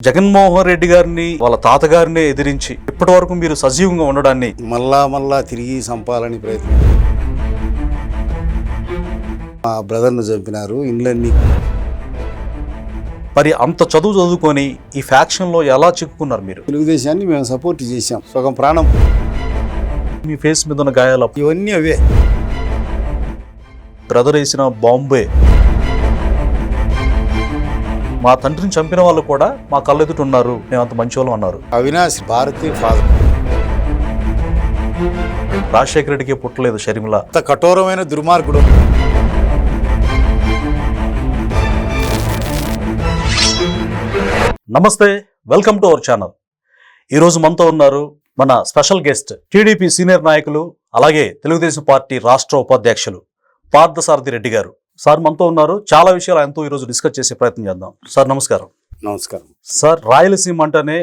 జగన్మోహన్ రెడ్డి గారిని వాళ్ళ తాతగారిని ఎదిరించి ఇప్పటి వరకు మీరు సజీవంగా ఉండడాన్ని మళ్ళా తిరిగి చంపాలని ప్రయత్నం. మా బ్రదర్ను చంపినారు. ఇండ్లన్నీ మరి అంత చదువు చదువుకొని ఈ ఫ్యాక్షన్లో ఎలా చిక్కుకున్నారు మీరు? తెలుగుదేశాన్ని మేము సపోర్ట్ చేశాం. సగం ప్రాణం. మీ ఫేస్ మీద ఉన్న గాయాలు ఇవన్నీ అవే. బ్రదర్ వేసిన బాంబే. మా తండ్రిని చంపిన వాళ్ళు కూడా మా కళ్ళెదుట ఉన్నారు, మేము అంత మంచి వాళ్ళం అన్నారు. అవినాష్ భారతీయ ఫాదర్. రాజశేఖర రెడ్డికి పుట్టలేదు షర్మిల. అంత కఠోరమైన దుర్మార్గుడు. నమస్తే, వెల్కమ్ టు అవర్ ఛానల్. ఈరోజు మనతో ఉన్నారు మన స్పెషల్ గెస్ట్, టీడీపీ సీనియర్ నాయకులు, అలాగే తెలుగుదేశం పార్టీ రాష్ట్ర ఉపాధ్యక్షులు పార్థసారథి రెడ్డి గారు. సార్ మనతో ఉన్నారు. చాలా విషయాలు ఆయనతో ఈరోజు డిస్కస్ చేసే ప్రయత్నం చేద్దాం. సార్ నమస్కారం. నమస్కారం సార్, రాయలసీమ అంటేనే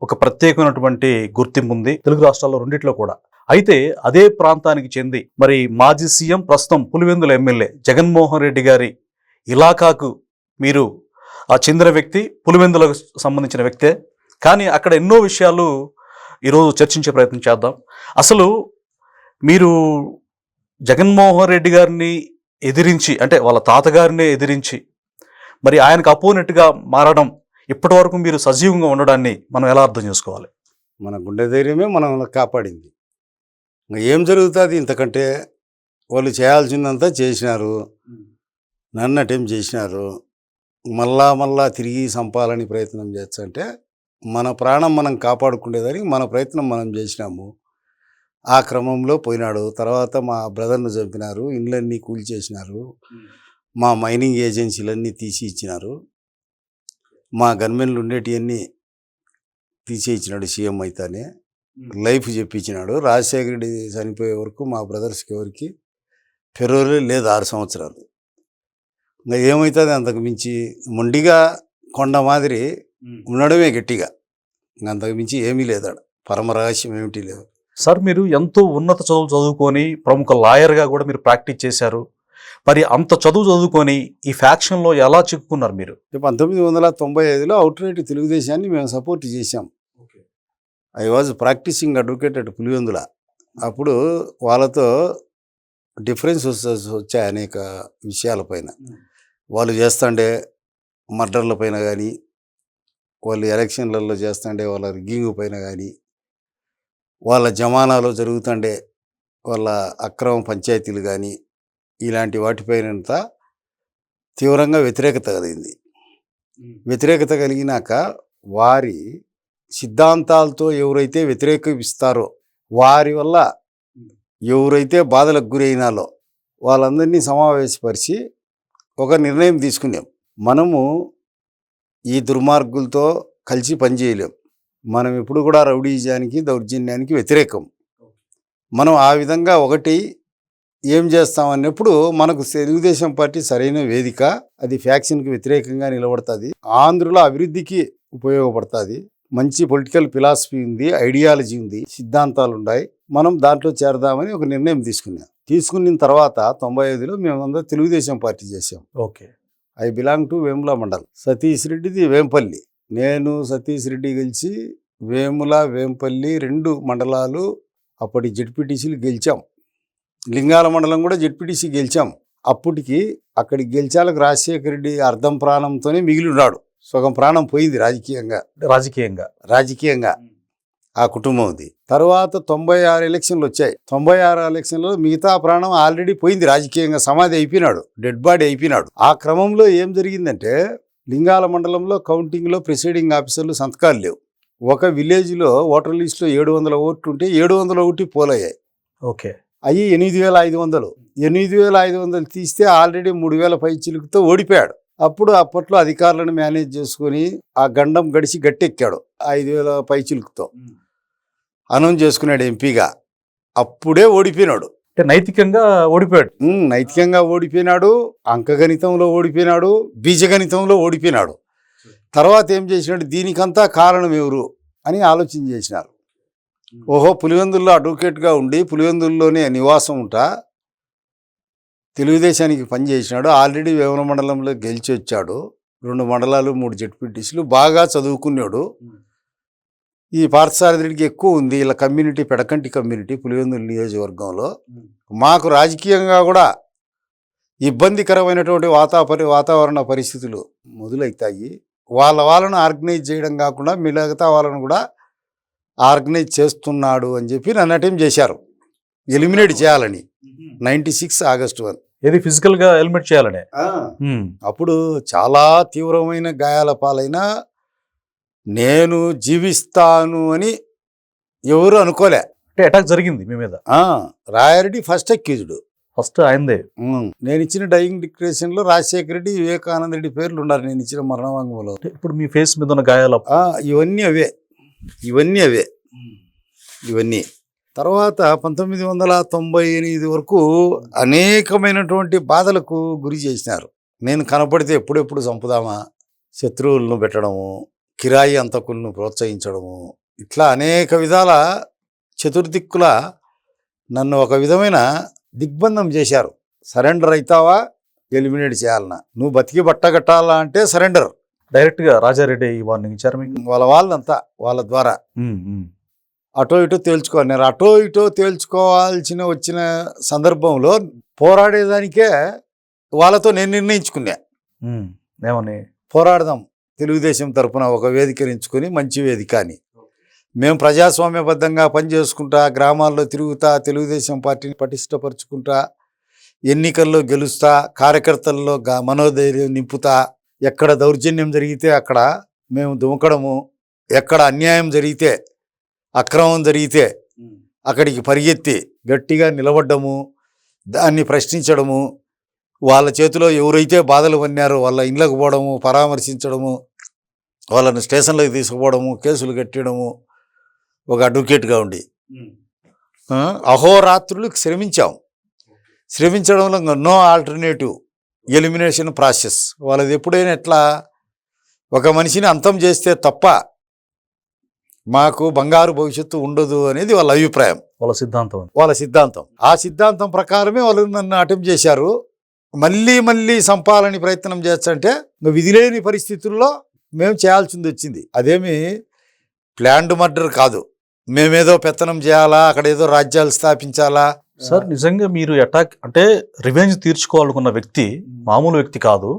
ఒక ప్రత్యేకమైనటువంటి గుర్తింపు ఉంది తెలుగు రాష్ట్రాల్లో రెండిట్లో కూడా. అయితే అదే ప్రాంతానికి చెంది మరి మాజీ సీఎం, ప్రస్తుతం పులివెందుల ఎమ్మెల్యే జగన్మోహన్ రెడ్డి గారి ఇలాకాకు మీరు చెందిన వ్యక్తి, పులివెందులకు సంబంధించిన వ్యక్తే. కానీ అక్కడ ఎన్నో విషయాలు ఈరోజు చర్చించే ప్రయత్నం చేద్దాం. అసలు మీరు జగన్మోహన్ రెడ్డి గారిని ఎదిరించి, అంటే వాళ్ళ తాతగారినే ఎదిరించి మరి ఆయనకు అపోనెట్గా మారడం, ఇప్పటి వరకు మీరు సజీవంగా ఉండడాన్ని మనం ఎలా అర్థం చేసుకోవాలి? మన గుండె ధైర్యమే మనం కాపాడింది. ఇంకా ఏం జరుగుతుంది ఇంతకంటే? వాళ్ళు చేయాల్సిందంతా చేసినారు, నన్ను అటెంప్ట్ చేసినారు. మళ్ళా తిరిగి చంపాలని ప్రయత్నం చేస్తుంటే మన ప్రాణం మనం కాపాడుకునేదానికి మన ప్రయత్నం మనం చేసినాము. ఆ క్రమంలో పోయినాడు. తర్వాత మా బ్రదర్ను చంపినారు. ఇండ్లన్నీ కూల్చేసినారు. మా మైనింగ్ ఏజెన్సీలన్నీ తీసి ఇచ్చినారు. మా గన్మెన్లు ఉండేటివన్నీ తీసి ఇచ్చినాడు. సీఎం అయితేనే లైఫ్ చెప్పించినాడు. రాజశేఖర రెడ్డి చనిపోయే వరకు మా బ్రదర్స్కి ఎవరికి ఫెరోలే లేదు. 6 సంవత్సరాలు. ఇంకా ఏమవుతుంది? అంతకు మించి మొండిగా కొండ మాదిరి ఉండడమే గట్టిగా. అంతకు మించి ఏమీ లేదాడు. పరమ రహస్యం ఏమిటి లేదు. సార్, మీరు ఎంతో ఉన్నత చదువు చదువుకొని ప్రముఖ లాయర్గా కూడా మీరు ప్రాక్టీస్ చేశారు. మరి అంత చదువు చదువుకొని ఈ ఫ్యాక్షన్లో ఎలా చిక్కుకున్నారు మీరు? 1995లో అవుట్రైట్ తెలుగుదేశాన్ని మేము సపోర్ట్ చేశాం. I was practising advocate at Pulivendula. అప్పుడు వాళ్ళతో డిఫరెన్స్ వచ్చాయి అనేక విషయాలపైన. వాళ్ళు చేస్తుండే మర్డర్ల పైన కానీ, వాళ్ళు ఎలక్షన్లలో చేస్తుండే వాళ్ళ రిగ్గింగ్ పైన కానీ, వాళ్ళ జమానాలో జరుగుతుండే వాళ్ళ అక్రమ పంచాయతీలు కానీ, ఇలాంటి వాటిపైనంత తీవ్రంగా వ్యతిరేకత కలిగింది. వ్యతిరేకత కలిగినాక వారి సిద్ధాంతాలతో ఎవరైతే వ్యతిరేకిస్తారో, వారి వల్ల ఎవరైతే బాధలకు గురైనాలో వాళ్ళందరినీ సమావేశపరిచి ఒక నిర్ణయం తీసుకున్నాం. మనము ఈ దుర్మార్గులతో కలిసి పనిచేయలేం. మనం ఎప్పుడు కూడా రౌడీజానికి, దౌర్జన్యానికి వ్యతిరేకం. మనం ఆ విధంగా ఒకటి ఏం చేస్తామన్నప్పుడు మనకు తెలుగుదేశం పార్టీ సరైన వేదిక. అది ఫ్యాక్షన్కి వ్యతిరేకంగా నిలబడుతుంది. ఆంధ్రుల అభివృద్ధికి ఉపయోగపడుతుంది. మంచి పొలిటికల్ ఫిలాసఫీ ఉంది, ఐడియాలజీ ఉంది, సిద్ధాంతాలు ఉన్నాయి. మనం దాంట్లో చేరదామని ఒక నిర్ణయం తీసుకున్న తర్వాత 95లో మేమందరం తెలుగుదేశం పార్టీ చేసాం. Okay. I belong to Vemula mandal. Satish రెడ్డిది వేంపల్లి. నేను సతీష్ రెడ్డి గెలిచి వేముల, వేంపల్లి 2 మండలాలు అప్పటి జెడ్పీటీసీలు గెలిచాం. లింగాల మండలం కూడా జెడ్పీటీసీ గెలిచాం. అప్పటికి అక్కడికి గెలిచాలకు రాజశేఖర రెడ్డి అర్ధం ప్రాణంతోనే మిగిలి ఉన్నాడు. సగం ప్రాణం పోయింది రాజకీయంగా ఆ కుటుంబం ఉంది. తర్వాత 96 ఎలక్షన్లు వచ్చాయి. 96 ఎలక్షన్లో మిగతా ప్రాణం ఆల్రెడీ పోయింది రాజకీయంగా. సమాధి అయిపోయినాడు, డెడ్ బాడీ అయిపోయినాడు. ఆ క్రమంలో ఏం జరిగిందంటే, లింగాల మండలంలో కౌంటింగ్లో ప్రిసైడింగ్ ఆఫీసర్లు సంతకాలు లేవు. ఒక విలేజ్లో ఓటర్ లిస్టులో 700 ఓట్లు ఉంటే 701 పోలయ్యాయి. ఓకే. అవి 8500. 8500 తీస్తే ఆల్రెడీ 3000 పైచిలుకుతో ఓడిపోయాడు. అప్పట్లో అధికారులను మేనేజ్ చేసుకొని ఆ గండం గడిచి గట్టెక్కాడు. 5000 పైచిలుకుతో అనౌన్స్ చేసుకున్నాడు ఎంపీగా. అప్పుడే ఓడిపోయినాడు. నైతికంగా ఓడిపోయినాడు. అంకగణితంలో ఓడిపోయినాడు, బీజగణితంలో ఓడిపోయినాడు. తర్వాత ఏం చేసినాడు? దీనికంతా కారణం ఎవరు అని ఆలోచన చేసినారు. ఓహో, పులివెందుల్లో అడ్వకేట్గా ఉండి పులివెందుల్లోనే నివాసం ఉంటా తెలుగుదేశానికి పనిచేసినాడు. ఆల్రెడీ వేముల మండలంలో గెలిచి వచ్చాడు. 2 మండలాలు 3 జెడ్పీటీసీలు, బాగా చదువుకున్నాడు. ఈ పార్థసారథికి ఎక్కువ ఉంది ఇలా కమ్యూనిటీ, పెడకంటి కమ్యూనిటీ పులివెందుల నియోజకవర్గంలో. మాకు రాజకీయంగా కూడా ఇబ్బందికరమైనటువంటి వాతావరణ పరిస్థితులు మొదలవుతాయి. వాళ్ళను ఆర్గనైజ్ చేయడం కాకుండా మిగతా వాళ్ళను కూడా ఆర్గనైజ్ చేస్తున్నాడు అని చెప్పి నన్ను అటెంప్ట్ చేశారు ఎలిమినేట్ చేయాలని 96 ఆగస్టు 1. ఏది ఫిజికల్గా ఎలిమినేట్ చేయాలనే. అప్పుడు చాలా తీవ్రమైన గాయాల పాలైన నేను జీవిస్తాను అని ఎవరు అనుకోలే. అంటే అటాక్ జరిగింది మీ మీద. Rayareddy first accused. ఫస్ట్ ఆయనదే. నేను ఇచ్చిన డైయింగ్ డిక్లరేషన్లో రాజశేఖర రెడ్డి, వివేకానంద రెడ్డి పేర్లు ఉన్నారు నేను ఇచ్చిన మరణవాంగ్మూలంలో. ఇప్పుడు మీ ఫేస్ మీద ఉన్న గాయాలు ఇవన్నీ అవే. తర్వాత 1998 వరకు అనేకమైనటువంటి బాధలకు గురి చేసినారు. నేను కనపడితే ఎప్పుడెప్పుడు చంపుదామా, శత్రువులను పెట్టడము, కిరాయి అంతకులను ప్రోత్సహించడము, ఇట్లా అనేక విధాల చతుర్దిక్కుల నన్ను ఒక విధమైన దిగ్బంధం చేశారు. సరెండర్ అవుతావా, ఎలిమినేట్ చేయాలన్నా, నువ్వు బతికి బట్టగట్టాలా అంటే సరెండర్. డైరెక్ట్గా రాజారెడ్డి వార్నింగ్ ఇచ్చారు మీకు? వాళ్ళంతా వాళ్ళ ద్వారా అటో ఇటో తేల్చుకోవాలి. నేను అటో ఇటో వచ్చిన సందర్భంలో పోరాడేదానికే వాళ్ళతో నేను నిర్ణయించుకున్నా. ఏమని పోరాడదాం తెలుగుదేశం తరఫున ఒక వేదిక ఎంచుకొని, మంచి వేదిక అని. మేము ప్రజాస్వామ్యబద్ధంగా పనిచేసుకుంటా, గ్రామాల్లో తిరుగుతా, తెలుగుదేశం పార్టీని పటిష్టపరుచుకుంటా, ఎన్నికల్లో గెలుస్తా, కార్యకర్తల్లో మనోధైర్యం నింపుతా, ఎక్కడ దౌర్జన్యం జరిగితే అక్కడ మేము దుమకడము, ఎక్కడ అన్యాయం జరిగితే, అక్రమం జరిగితే అక్కడికి పరిగెత్తి గట్టిగా నిలబడ్డము, దాన్ని ప్రశ్నించడము, వాళ్ళ చేతిలో ఎవరైతే బాధలు పన్నారో వాళ్ళ ఇళ్ళకు పోవడము, పరామర్శించడము, వాళ్ళని స్టేషన్లకు తీసుకుపోవడము, కేసులు కట్టడము, ఒక అడ్వకేట్గా ఉండి అహోరాత్రులు శ్రమించడంలో నో ఆల్టర్నేటివ్ ఎలిమినేషన్ ప్రాసెస్. వాళ్ళది ఎప్పుడైనా ఎట్లా ఒక మనిషిని అంతం చేస్తే తప్ప మాకు బంగారు భవిష్యత్తు ఉండదు అనేది వాళ్ళ అభిప్రాయం, వాళ్ళ సిద్ధాంతం. ఆ సిద్ధాంతం ప్రకారమే వాళ్ళు నన్ను అటెంప్ట్ చేశారు. మళ్ళీ సంపాలని ప్రయత్నం చేస్తుంటే విధిలేని పరిస్థితుల్లో మేము చేయాల్సింది వచ్చింది. అదేమి ప్లాన్డ్ మర్డర్ కాదు, మేమేదో పెత్తనం చేయాలా, అక్కడ ఏదో రాజ్యాలు స్థాపించాలా. సార్ నిజంగా మీరు అటాక్ అంటే రివెంజ్ తీర్చుకోవాలనుకున్న వ్యక్తి మామూలు వ్యక్తి కాదు.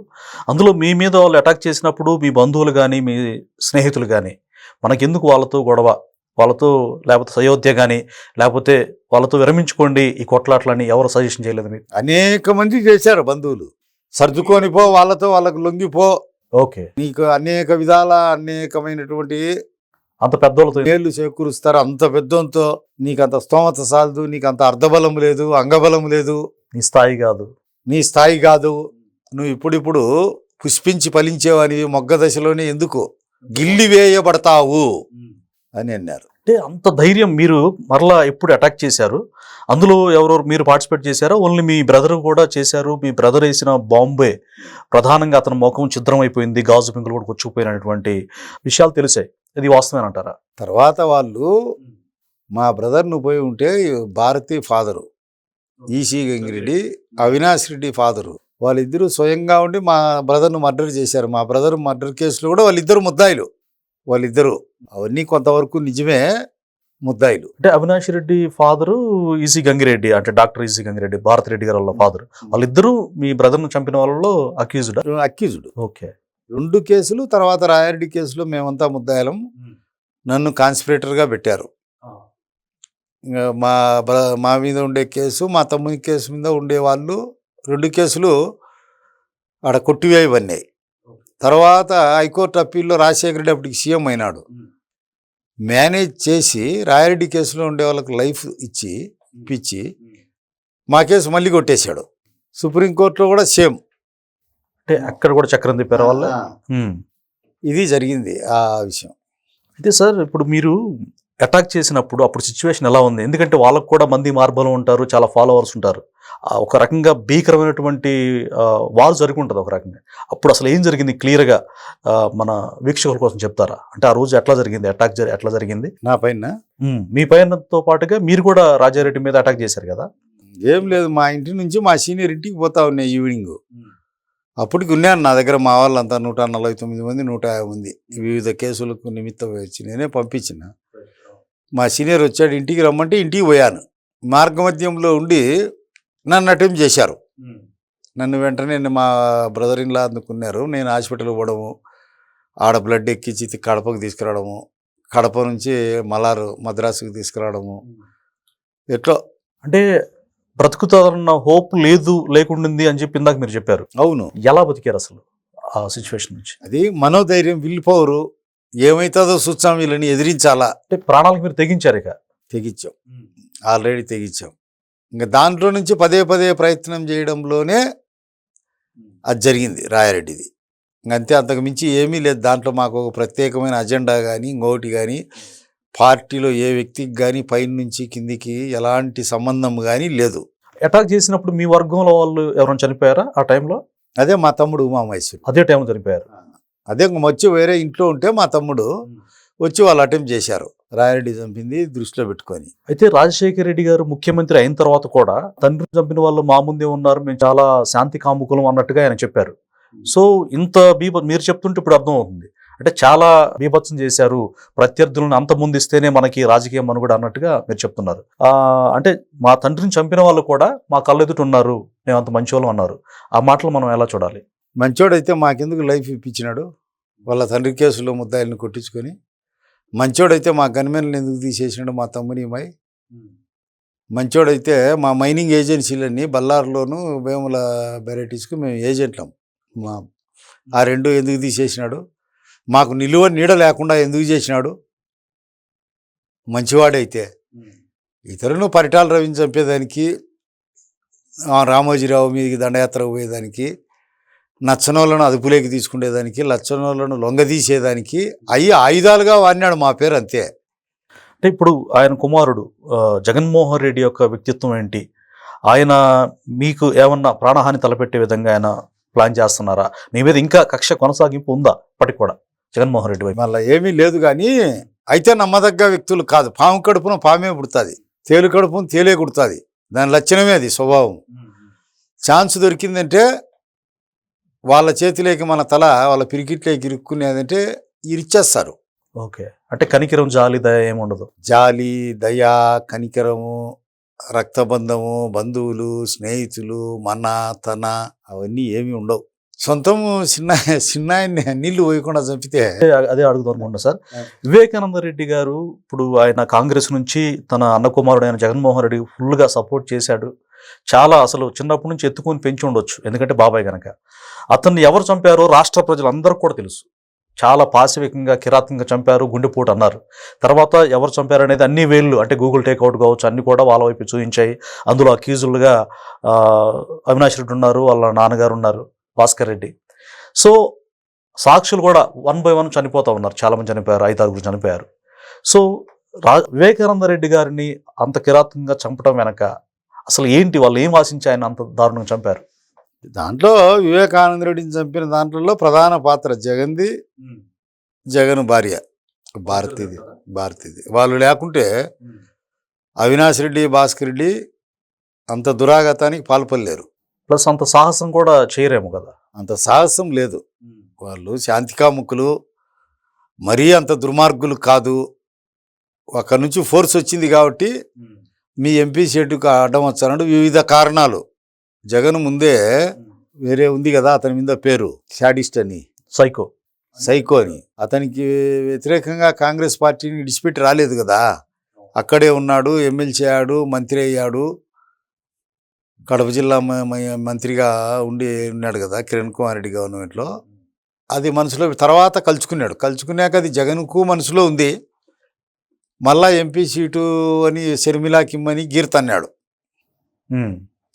అందులో మీ మీద వాళ్ళు అటాక్ చేసినప్పుడు మీ బంధువులు కానీ మీ స్నేహితులు కానీ మనకెందుకు వాళ్ళతో గొడవ, వాళ్ళతో లేకపోతే అయోధ్య కానీ లేకపోతే వాళ్ళతో విరమించుకోండి ఈ కొట్లాట్లని ఎవరు సజెషన్ చేయలేదు మీకు? అనేక మంది చేశారు బంధువులు. సర్దుకొని పో, వాళ్ళకు లొంగిపో, ఓకే, నీకు అనేక విధాల అనేకమైనటువంటి అంత పెద్దోళ్ళతో నేళ్ళు చేకూరుస్తారు. అంత పెద్దోంతో నీకు అంత స్తోమత సాలదు, నీకు అంత అర్ధబలం లేదు, అంగబలం లేదు, నీ స్థాయి కాదు, నువ్వు ఇప్పుడు పుష్పించి ఫలించేవాని మొగ్గ దశలోనే ఎందుకు గిల్లి వేయబడతావు అని అన్నారు. అంటే అంత ధైర్యం మీరు మరలా ఎప్పుడు అటాక్ చేశారు? అందులో ఎవరెవరు మీరు పార్టిసిపేట్ చేశారో? ఓన్లీ మీ బ్రదర్ కూడా చేశారు. మీ బ్రదర్ వేసిన బాంబే ప్రధానంగా అతని ముఖం ఛిద్రం అయిపోయింది, గాజు పింకులు కూడా కొచ్చుకుపోయినటువంటి విషయాలు తెలిసాయి. ఇది వాస్తవేనంటారా? తర్వాత వాళ్ళు మా బ్రదర్ను పోయి ఉంటే Bharathi father, EC Gangireddy, Avinash Reddy father, వాళ్ళిద్దరూ స్వయంగా ఉండి మా బ్రదర్ను మర్డర్ చేశారు. మా బ్రదర్ మర్డర్ కేసులో కూడా వాళ్ళిద్దరు ముద్దాయిలు. అవన్నీ కొంతవరకు నిజమే, ముద్దాయిలు. అంటే అవినాష్ రెడ్డి ఫాదరు ఈసీ గంగిరెడ్డి, అంటే డాక్టర్ ఈసీ గంగిరెడ్డి, భారతి రెడ్డి గారు వాళ్ళ ఫాదర్, వాళ్ళిద్దరూ మీ బ్రదర్ను చంపిన వాళ్ళలో అక్యూజ్డ్. ఓకే, 2 కేసులు. తర్వాత రాయారెడ్డి కేసులో మేమంతా ముద్దాయిలం. నన్ను కాన్స్పిరేటర్గా పెట్టారు. మా మీద ఉండే కేసు, మా తమ్ముని కేసు మీద ఉండే వాళ్ళు 2 కేసులు ఆడ కొట్టివేయబడినాయి. తర్వాత హైకోర్టు అప్పీల్లో రాజశేఖర రెడ్డి అప్పటికి సీఎం అయినాడు. మేనేజ్ చేసి రాయారెడ్డి కేసులో ఉండే వాళ్ళకి లైఫ్ ఇప్పించి మా కేసు మళ్ళీ కొట్టేశాడు. సుప్రీంకోర్టులో కూడా సేమ్, అంటే అక్కడ కూడా చక్రం తిప్పారు వాళ్ళ. ఇది జరిగింది ఆ విషయం. అయితే సార్ ఇప్పుడు మీరు అటాక్ చేసినప్పుడు అప్పుడు సిచ్యువేషన్ ఎలా ఉంది? ఎందుకంటే వాళ్ళకు కూడా మంది మార్బలం ఉంటారు, చాలా ఫాలోవర్స్ ఉంటారు. ఒక రకంగా భీకరమైనటువంటి వార్ జరిగి ఉంటుంది ఒక రకంగా. అప్పుడు అసలు ఏం జరిగింది క్లియర్గా మన వీక్షకుల కోసం చెప్తారా? అంటే ఆ రోజు ఎట్లా జరిగింది అటాక్, ఎట్లా జరిగింది? నా పైన, మీ పైనతో పాటుగా మీరు కూడా రాజారెడ్డి మీద అటాక్ చేశారు కదా? ఏం లేదు, మా ఇంటి నుంచి మా సీనియర్ ఇంటికి పోతా ఉన్నాయి ఈవినింగ్. అప్పటికి ఉన్నాను నా దగ్గర మా వాళ్ళంతా 149 మంది 150 మంది వివిధ కేసులకు నిమిత్తం వచ్చి నేనే పంపించిన. మా సీనియర్ వచ్చాడు, ఇంటికి రమ్మంటే ఇంటికి పోయాను. మార్గమధ్యంలో ఉండి నన్ను అటెంప్ట్ చేశారు. నన్ను వెంటనే మా బ్రదర్ ఇన్లా అందుకున్నారు. నేను హాస్పిటల్కి పోవడము, ఆడ బ్లడ్ ఎక్కించి కడపకు తీసుకురావడము, కడప నుంచి మద్రాసుకు తీసుకురావడము, ఎట్లా అంటే బ్రతుకుతారన్న హోప్ లేకుండింది అని చెప్పి ఇందాక మీరు చెప్పారు. అవును. ఎలా బతికారు అసలు ఆ సిచ్యువేషన్ నుంచి? అది మనోధైర్యం, విల్ పవరు, ఏమైతుందో చూస్తాం, వీళ్ళని ఎదిరించాలా. అంటే ప్రాణాలకు మీరు తెగించారు. ఇక తెగించాం, ఆల్రెడీ తెగించాం. ఇంకా దాంట్లో నుంచి పదే పదే ప్రయత్నం చేయడంలోనే అది జరిగింది రాయారెడ్డిది. ఇంకంతే, అంతకు మించి ఏమీ లేదు. దాంట్లో మాకు ఒక ప్రత్యేకమైన అజెండా కానీ ఇంకోటి కానీ పార్టీలో ఏ వ్యక్తికి కానీ పైన నుంచి కిందికి ఎలాంటి సంబంధం కానీ లేదు. అటాక్ చేసినప్పుడు మీ వర్గంలో వాళ్ళు ఎవరైనా చనిపోయారా ఆ టైంలో? అదే మా తమ్ముడు ఉమామహేశ్వరి అదే టైంలో చనిపోయారు. అదే వచ్చి వేరే ఇంట్లో ఉంటే మా తమ్ముడు వచ్చి వాళ్ళు అటెంప్ట్ చేశారు, రాయారెడ్డి చంపింది దృష్టిలో పెట్టుకొని. అయితే రాజశేఖర రెడ్డి గారు ముఖ్యమంత్రి అయిన తర్వాత కూడా తండ్రిని చంపిన వాళ్ళు మా ముందే ఉన్నారు, మేము చాలా శాంతి కాముకులం అన్నట్టుగా ఆయన చెప్పారు. సో ఇంత మీరు చెప్తుంటే ఇప్పుడు అర్థం అవుతుంది, అంటే చాలా బీభత్సం చేశారు, ప్రత్యర్థులను అంత ముందిస్తేనే మనకి రాజకీయ మనుగడ అన్నట్టుగా మీరు చెప్తున్నారు. అంటే మా తండ్రిని చంపిన వాళ్ళు కూడా మా కళ్ళు ఎదుట ఉన్నారు, మేము అంత మంచోళ్ళం అన్నారు. ఆ మాటలు మనం ఎలా చూడాలి? మంచోడైతే మాకెందుకు లైఫ్ ఇప్పించినాడు? వాళ్ళ తండ్రి కేసులో ముద్దాయిల్ని కొట్టించుకొని. మంచోడైతే మా గన్మెన్లు ఎందుకు తీసేసినాడు మా తమ్ముని మై? మంచోడైతే మా మైనింగ్ ఏజెన్సీలన్నీ బల్లార్లోను వేముల వెరైటీస్కు మేము ఏజెంట్లం. ఆ రెండు ఎందుకు తీసేసినాడు? మాకు నిలువ నీడ లేకుండా ఎందుకు చేసినాడు? మంచివాడైతే ఇతరులను పరిటాల రవిని చంపేదానికి, రామోజీరావు మీదకి దండయాత్ర పోయేదానికి, నచ్చనోళ్ళను అదుపులోకి తీసుకునేదానికి, లచ్చనోళ్ళను లొంగదీసేదానికి ఆయుధాలుగా వాడినాడు మా పేరు, అంతే. అంటే ఇప్పుడు ఆయన కుమారుడు జగన్మోహన్ రెడ్డి యొక్క వ్యక్తిత్వం ఏంటి? ఆయన మీకు ఏమన్నా ప్రాణహాని తలపెట్టే విధంగా ఆయన ప్లాన్ చేస్తున్నారా? మీ మీద ఇంకా కక్ష కొనసాగింపు ఉందా ఇప్పటికి కూడా జగన్మోహన్ రెడ్డి వైపు? మళ్ళీ ఏమీ లేదు, కానీ అయితే నమ్మదగ్గ వ్యక్తులు కాదు. పాము కడుపున పామే పుడుతుంది, తేలు కడుపున తేలే కుడుతుంది. దాని లక్షణమే అది, స్వభావం. ఛాన్స్ దొరికిందంటే వాళ్ళ చేతిలోకి మన తల వాళ్ళ పిరికిట్లోకి ఇరుక్కునేదంటే ఇరిచేస్తారు. ఓకే, అంటే కనికరం, జాలి, దయ ఏముండదు. జాలి, దయ, కనికరము, రక్తబంధము, బంధువులు, స్నేహితులు, మన తన అవన్నీ ఏమీ ఉండవు. సొంతం చిన్నాయన్ని నీళ్లు పోయకుండా చంపితే అదే అడుగుదాం సార్. వివేకానంద రెడ్డి గారు ఇప్పుడు ఆయన కాంగ్రెస్ నుంచి తన అన్న కుమారుడు అయిన జగన్మోహన్ రెడ్డి ఫుల్గా సపోర్ట్ చేశాడు. చాలా అసలు చిన్నప్పటి నుంచి ఎత్తుకొని పెంచి ఉండొచ్చు, ఎందుకంటే బాబాయ్ కనుక. అతన్ని ఎవరు చంపారో రాష్ట్ర ప్రజలందరికీ కూడా తెలుసు. చాలా పాశవికంగా కిరాతకంగా చంపారు, గుండెపోటు అన్నారు. తర్వాత ఎవరు చంపారు అనేది అన్ని వేళ్ళు, అంటే గూగుల్ టేక్అవుట్ కావచ్చు, అన్ని కూడా వాళ్ళ వైపు చూపించాయి. అందులో అక్యూజులుగా అవినాష్ రెడ్డి ఉన్నారు, వాళ్ళ నాన్నగారు ఉన్నారు, భాస్కర్ రెడ్డి. సో సాక్షులు కూడా 1 by 1 చనిపోతూ ఉన్నారు, చాలామంది చనిపోయారు, 5-6 చనిపోయారు. సో వివేకానంద రెడ్డి గారిని అంత కిరాతకంగా చంపడం వెనక అసలు ఏంటి? వాళ్ళు ఏం ఆశించి ఆయన అంత దారుణంగా చంపారు? దాంట్లో వివేకానంద రెడ్డిని చంపిన దాంట్లో ప్రధాన పాత్ర జగన్ది, జగన్ భార్య భారతిది. వాళ్ళు లేకుంటే అవినాష్ రెడ్డి, భాస్కర్ రెడ్డి అంత దురాఘాతానికి పాల్పడలేరు. ప్లస్ అంత సాహసం కూడా చేయరేమో కదా. అంత సాహసం లేదు. వాళ్ళు శాంతికాముకులు, మరీ అంత దుర్మార్గులు కాదు. అక్కడి నుంచి ఫోర్స్ వచ్చింది కాబట్టి మీ ఎంపీ సీటుకు అడ్డం వచ్చారంటే వివిధ కారణాలు. జగన్ ముందే వేరే ఉంది కదా అతని మీద పేరు, శాడిస్ట్ అని, సైకో అని. అతనికి వ్యతిరేకంగా కాంగ్రెస్ పార్టీని విడిచిపెట్టి రాలేదు కదా, అక్కడే ఉన్నాడు, ఎమ్మెల్సీ అయ్యాడు, మంత్రి అయ్యాడు, కడప జిల్లా మంత్రిగా ఉన్నాడు కదా కిరణ్ కుమార్ రెడ్డి గవర్నమెంట్లో. అది మనసులో తర్వాత కలుసుకున్నాక అది జగన్కు మనసులో ఉంది. మళ్ళా ఎంపీ సీటు అని షర్మిలాకి ఇమ్మని గీర్తన్నాడు.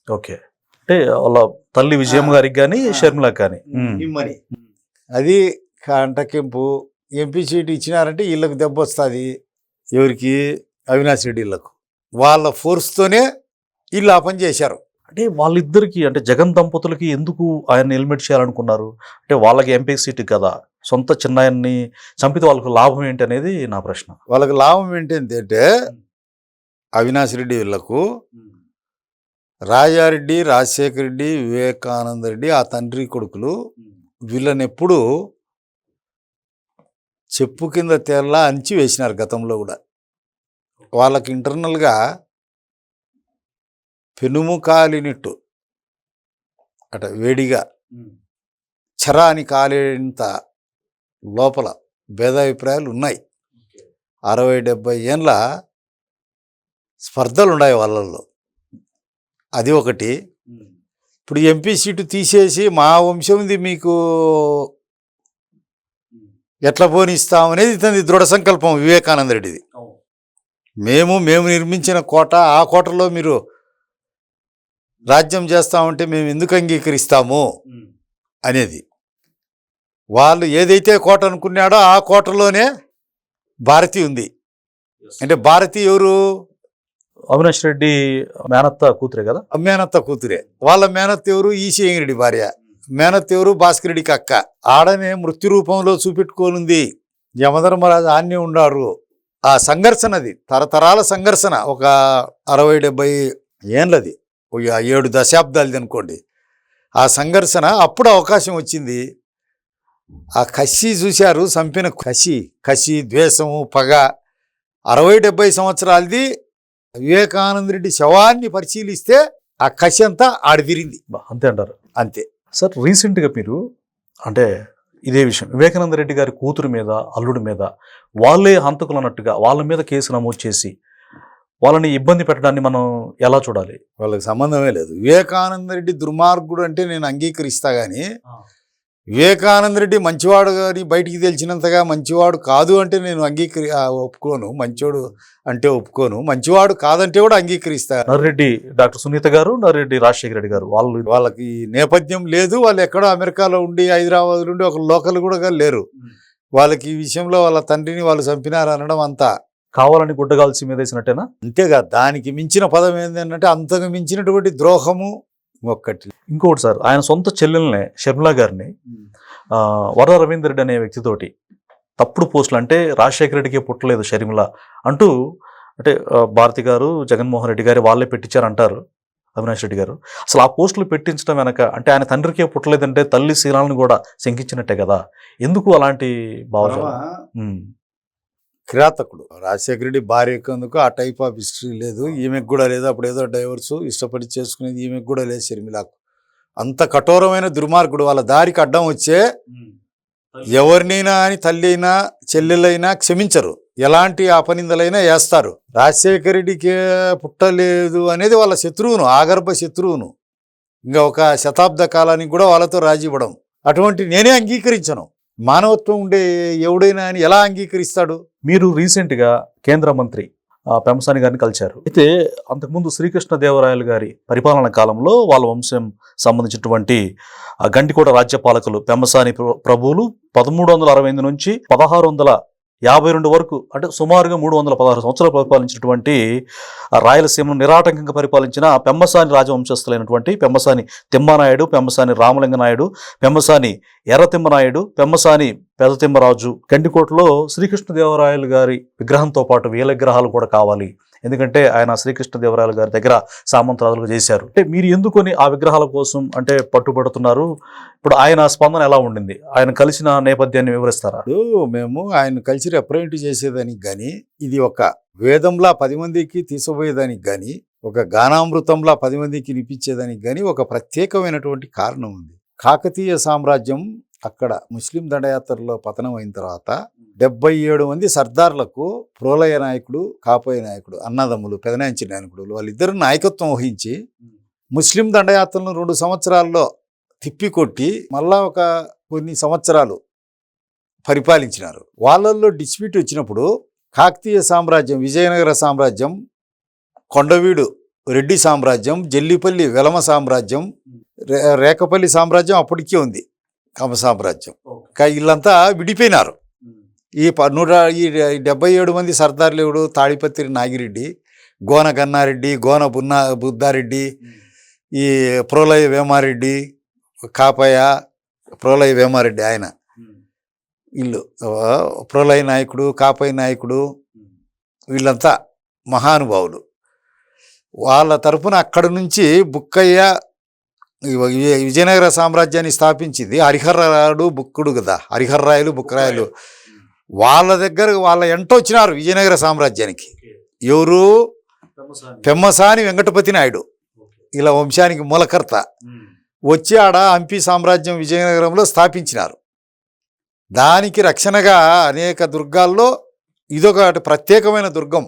ఓకే, అంటే వాళ్ళ తల్లి విజయం గారికి కానీ షర్మిలాకి కానీ ఇమ్మని. అది కంటకెంపు. ఎంపీ సీటు ఇచ్చినారంటే వీళ్ళకి దెబ్బ వస్తుంది. ఎవరికి? అవినాష్ రెడ్డి వీళ్ళకు. వాళ్ళ ఫోర్స్తోనే వీళ్ళు ఆ పని చేశారు. అంటే వాళ్ళిద్దరికి, అంటే జగన్ దంపతులకి ఎందుకు ఆయన ఎలిమినేట్ చేయాలనుకున్నారు? అంటే వాళ్ళకి ఎంపీ సీటు కదా, సొంత చిన్నాయన్ని చంపితే వాళ్ళకు లాభం ఏంటి అనేది నా ప్రశ్న. వాళ్ళకి లాభం ఏంటి అంటే అవినాష్ రెడ్డి వీళ్ళకు రాజారెడ్డి, రాజశేఖర రెడ్డి, వివేకానంద రెడ్డి ఆ తండ్రి కొడుకులు వీళ్ళని ఎప్పుడు చెప్పు కింద తేల్లా అంచి వేసినారు గతంలో కూడా. వాళ్ళకి ఇంటర్నల్గా పెనుము కాలినట్టు అట వేడిగా చరాని కాలేంత లోపల భేదాభిప్రాయాలు ఉన్నాయి. 60-70 ఏండ్ల స్పర్ధలు ఉన్నాయి వాళ్ళల్లో. అది ఒకటి. ఇప్పుడు ఎంపీ సీటు తీసేసి మా వంశంది మీకు ఎట్లా పోనిస్తామనేది ఇతని దృఢ సంకల్పం వివేకానంద రెడ్డిది. మేము నిర్మించిన కోట, ఆ కోటలో మీరు రాజ్యం చేస్తామంటే మేము ఎందుకు అంగీకరిస్తాము అనేది. వాళ్ళు ఏదైతే కోట అనుకున్నాడో ఆ కోటలోనే భారతి ఉంది. అంటే భారతి ఎవరు? అవినాష్ రెడ్డి మేనత్త కూతురే కదా. మేనత్త కూతురే. వాళ్ళ మేనత్త ఎవరు? ఈసీఐ రెడ్డి భార్య. మేనత్త ఎవరు? భాస్కర్ రెడ్డికి అక్క. ఆడనే మృత్యు రూపంలో చూపెట్టుకోనుంది. యమధర్మరాజు ఆన్నే ఉన్నారు. ఆ సంఘర్షణది తరతరాల సంఘర్షణ. ఒక 60-70 ఏండ్లది, 7 దశాబ్దాలది అనుకోండి. ఆ సంఘర్షణ అప్పుడు అవకాశం వచ్చింది. ఆ కసి చూశారు, చంపిన కసి ద్వేషము, పగ. 60-70 సంవత్సరాలది. వివేకానంద రెడ్డి శవాన్ని పరిశీలిస్తే ఆ కసి అంతా ఆడిదిరింది. అంతే అంటారు. అంతే సార్. రీసెంట్గా మీరు అంటే ఇదే విషయం, వివేకానంద రెడ్డి గారి కూతురు మీద, అల్లుడి మీద వాళ్ళే హంతకులు అన్నట్టుగా వాళ్ళ మీద కేసు నమోదు చేసి వాళ్ళని ఇబ్బంది పెట్టడాన్ని మనం ఎలా చూడాలి? వాళ్ళకి సంబంధమే లేదు. వివేకానంద రెడ్డి దుర్మార్గుడు అంటే నేను అంగీకరిస్తా కానీ వివేకానంద రెడ్డి మంచివాడు కానీ బయటికి తెలిసినంతగా మంచివాడు కాదు అంటే నేను ఒప్పుకోను. మంచివాడు అంటే ఒప్పుకోను, మంచివాడు కాదంటే కూడా అంగీకరిస్తా. నర్రెడ్డి డాక్టర్ సునీత గారు, నర్రెడ్డి రాజశేఖర రెడ్డి గారు వాళ్ళకి నేపథ్యం లేదు. వాళ్ళు ఎక్కడో అమెరికాలో ఉండి, హైదరాబాద్ నుండి ఒక లోకల్ కూడా లేరు. వాళ్ళకి ఈ విషయంలో వాళ్ళ తండ్రిని వాళ్ళు చంపినారు అనడం అంతా కావాలని గుడ్డగాల్సి మీద వేసినట్టేనా? అంతేగా. దానికి మించిన పదం ఏంటంటే అంతకు మించినటువంటి ద్రోహము ఒక్కటి. ఇంకోటి సార్, ఆయన సొంత చెల్లెల్నే షర్మిలా గారిని వర రవీందర్ రెడ్డి అనే వ్యక్తితోటి తప్పుడు పోస్టులు, అంటే రాజశేఖర రెడ్డికి పుట్టలేదు షర్మిల అంటూ, అంటే భారతి గారు, జగన్మోహన్ రెడ్డి గారు వాళ్ళే పెట్టించారంటారు అవినాష్ రెడ్డి గారు. అసలు ఆ పోస్టులు పెట్టించడం వెనక అంటే ఆయన తండ్రికే పుట్టలేదంటే తల్లి శీలాలను కూడా శంకించినట్టే కదా. ఎందుకు అలాంటి భావజాలం? కిరాతకుడు రాజశేఖర రెడ్డి భార్య ఎక్కేందుకు ఆ టైప్ ఆఫ్ హిస్టరీ లేదు. ఈమెకు కూడా లేదు. అప్పుడు ఏదో డైవర్స్ ఇష్టపడి చేసుకునేది, ఈమెకు కూడా లేదు షర్మిలకు. అంత కఠోరమైన దుర్మార్గుడు. వాళ్ళ దారికి అడ్డం వచ్చే ఎవరినైనా అని తల్లి అయినా చెల్లెలైనా క్షమించరు. ఎలాంటి అపనిందలైనా వేస్తారు. రాజశేఖర రెడ్డికి పుట్టలేదు అనేది వాళ్ళ శత్రువును, ఆగర్భ శత్రువును. ఇంకా ఒక శతాబ్ద కాలానికి కూడా వాళ్ళతో రాజీ ఇవ్వడం అటువంటి నేనే అంగీకరించను. మానవత్వం ఉండే ఎవడైనా అని ఎలా అంగీకరిస్తాడు? మీరు రీసెంట్గా కేంద్ర మంత్రి పెమ్మసాని గారిని కలిశారు. అయితే అంతకుముందు శ్రీకృష్ణదేవరాయలు గారి పరిపాలన కాలంలో వాళ్ళ వంశం సంబంధించినటువంటి గండికోట రాజ్యపాలకులు పెమ్మసాని ప్రభువులు 1368 నుంచి 1652 వరకు, అంటే సుమారుగా 316 సంవత్సరాలు పరిపాలించినటువంటి రాయలసీమను నిరాటంకంగా పరిపాలించిన పెమ్మసాని రాజవంశస్థులైనటువంటి పెమ్మసాని తిమ్మానాయుడు, పెమ్మసాని రామలింగనాయుడు, పెమ్మసాని ఎర్రతిమ్మనాయుడు, పెమ్మసాని పెదతిమ్మరాజు గండికోటలో శ్రీకృష్ణదేవరాయలు గారి విగ్రహంతో పాటు వీళ్ళ విగ్రహాలు కూడా కావాలి, ఎందుకంటే ఆయన శ్రీకృష్ణదేవరాయలు గారి దగ్గర సామంతరాజులుగా చేశారు. అంటే మీరు ఎందుకొని ఆ విగ్రహాల కోసం అంటే పట్టుబడుతున్నారు? ఇప్పుడు ఆయన స్పందన ఎలా ఉండింది? ఆయన కలిసిన నేపథ్యాన్ని వివరిస్తారా? మేము ఆయన కలిసి రిప్రజెంట్ చేసేదానికి కానీ, ఇది ఒక వేదంలా 10 మందికి తీసుకుపోయేదానికి కానీ, ఒక గానామృతంలా 10 మందికి వినిపించేదానికి కానీ ఒక ప్రత్యేకమైనటువంటి కారణం ఉంది. కాకతీయ సామ్రాజ్యం అక్కడ ముస్లిం దండయాత్రలో పతనం అయిన తర్వాత 77 మంది సర్దార్లకు ప్రోలయ నాయకుడు, కాపోయ నాయకుడు, అన్నదమ్ములు, పెదనాంచి నాయకుడు వాళ్ళిద్దరు నాయకత్వం వహించి ముస్లిం దండయాత్రలను 2 సంవత్సరాల్లో తిప్పికొట్టి మళ్ళా ఒక కొన్ని సంవత్సరాలు పరిపాలించినారు. వాళ్ళల్లో డిస్ప్యూట్ వచ్చినప్పుడు కాకతీయ సామ్రాజ్యం, విజయనగర సామ్రాజ్యం, కొండవీడు రెడ్డి సామ్రాజ్యం, జల్లిపల్లి వెలమ సామ్రాజ్యం, రేకపల్లి సామ్రాజ్యం అప్పటికే ఉంది, కమ సామ్రాజ్యం. వీళ్ళంతా విడిపోయినారు. ఈ 77 మంది సర్దార్లు ఎవడు? తాడిపత్రి నాగిరెడ్డి, గోన గన్నారెడ్డి, గోన బుద్ధారెడ్డి, ఈ ప్రోలయ వేమారెడ్డి, కాపయ్య, ప్రోలయ వేమారెడ్డి ఆయన, వీళ్ళు ప్రోలయ నాయకుడు, కాపయ్య నాయకుడు, వీళ్ళంతా మహానుభావులు. వాళ్ళ తరపున అక్కడి నుంచి బుక్కయ్య విజయనగర సామ్రాజ్యాన్ని స్థాపించింది హరిహర్రాయుడు బుక్కుడు కదా, హరిహర్రాయలు బుక్కరాయలు. వాళ్ళ దగ్గర వాళ్ళ ఎంట వచ్చినారు విజయనగర సామ్రాజ్యానికి. ఎవరు? పెమ్మసాని వెంకటపతి నాయుడు, ఇలా వంశానికి మూలకర్త. వచ్చి ఆడ హంపి సామ్రాజ్యం విజయనగరంలో స్థాపించినారు. దానికి రక్షణగా అనేక దుర్గాల్లో ఇదొక ప్రత్యేకమైన దుర్గం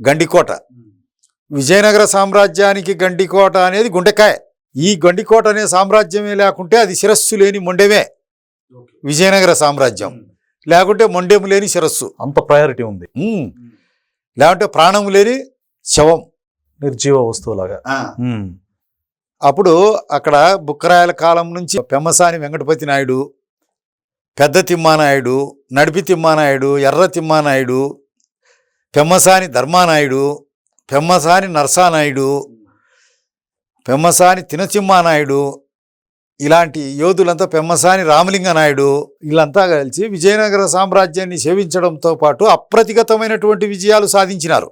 గండికోట. విజయనగర సామ్రాజ్యానికి గండికోట అనేది గుండెకాయ. ఈ గండికోట అనే సామ్రాజ్యమే లేకుంటే అది శిరస్సు లేని మొండెమే విజయనగర సామ్రాజ్యం, లేకుంటే మొండెము లేని శిరస్సు. అంత ప్రయారిటీ ఉంది. లేకుంటే ప్రాణము లేని శవం, నిర్జీవ వస్తువులాగా. అప్పుడు అక్కడ బుక్కరాయల కాలం నుంచి పెమ్మసాని వెంకటపతి నాయుడు, పెద్ద తిమ్మానాయుడు, నడిపి తిమ్మానాయుడు, ఎర్ర తిమ్మానాయుడు, పెమ్మసాని ధర్మానాయుడు, పెమ్మసాని నరసానాయుడు, పెమ్మసాని తినచిమ్మానాయుడు, ఇలాంటి యోధులంతా, పెమ్మసాని రామలింగ నాయుడు, వీళ్ళంతా కలిసి విజయనగర సామ్రాజ్యాన్ని సేవించడంతో పాటు అప్రతిగతమైనటువంటి విజయాలు సాధించినారు.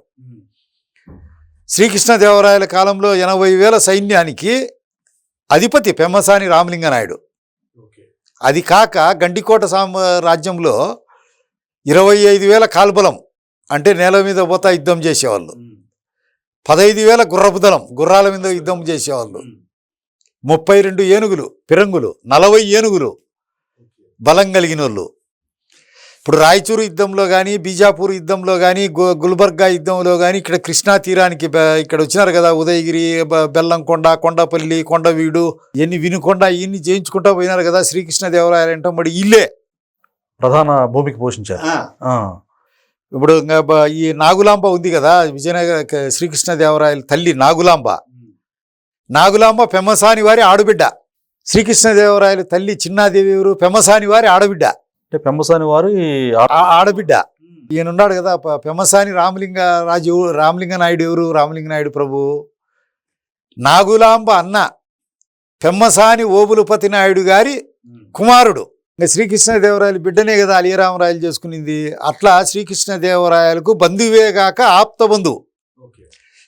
శ్రీకృష్ణదేవరాయల కాలంలో 80,000 సైన్యానికి అధిపతి పెమ్మసాని రామలింగ నాయుడు. అది కాక గండికోట రాజ్యంలో 25,000 కాల్బలం, అంటే నేల మీద పోతా యుద్ధం చేసేవాళ్ళు. 15,000 గుర్రపు దళం, గుర్రాల మీద యుద్ధం చేసేవాళ్ళు. 32 ఏనుగులు, పిరంగులు, 40 ఏనుగులు బలం కలిగిన వాళ్ళు. ఇప్పుడు రాయచూరు యుద్ధంలో కానీ, బీజాపూర్ యుద్ధంలో కానీ, గుల్బర్గా యుద్ధంలో కానీ, ఇక్కడ కృష్ణా తీరానికి ఇక్కడ వచ్చినారు కదా, ఉదయగిరి, బెల్లంకొండ, కొండపల్లి, కొండవీడు, ఇవన్నీ వినుకొండ, ఇవన్నీ జయించుకుంటా పోయినారు కదా శ్రీకృష్ణదేవరాయలు. అంటే మరి ఇల్లే ప్రధాన భూమికి పోషించారు. ఇప్పుడు ఈ నాగులాంబ ఉంది కదా, విజయనగర శ్రీకృష్ణదేవరాయల తల్లి నాగులాంబ. నాగులాంబ పెమ్మసాని వారి ఆడబిడ్డ. శ్రీకృష్ణదేవరాయల తల్లి చిన్నాదేవి ఎవరు? పెమ్మసాని వారి ఆడబిడ్డ. అంటే పెమ్మసాని వారు ఆడబిడ్డ. ఈయనున్నాడు కదా పెమ్మసాని రామలింగ నాయుడు ఎవరు? రామలింగ నాయుడు ప్రభు. నాగులాంబ అన్న పెమ్మసాని ఓబులపతి నాయుడు గారి కుమారుడు. ఇంకా శ్రీకృష్ణదేవరాయలు బిడ్డనే కదా అలియరామరాయలు చేసుకునింది. అట్లా శ్రీకృష్ణదేవరాయలకు బంధువే గాక ఆప్త బంధువు.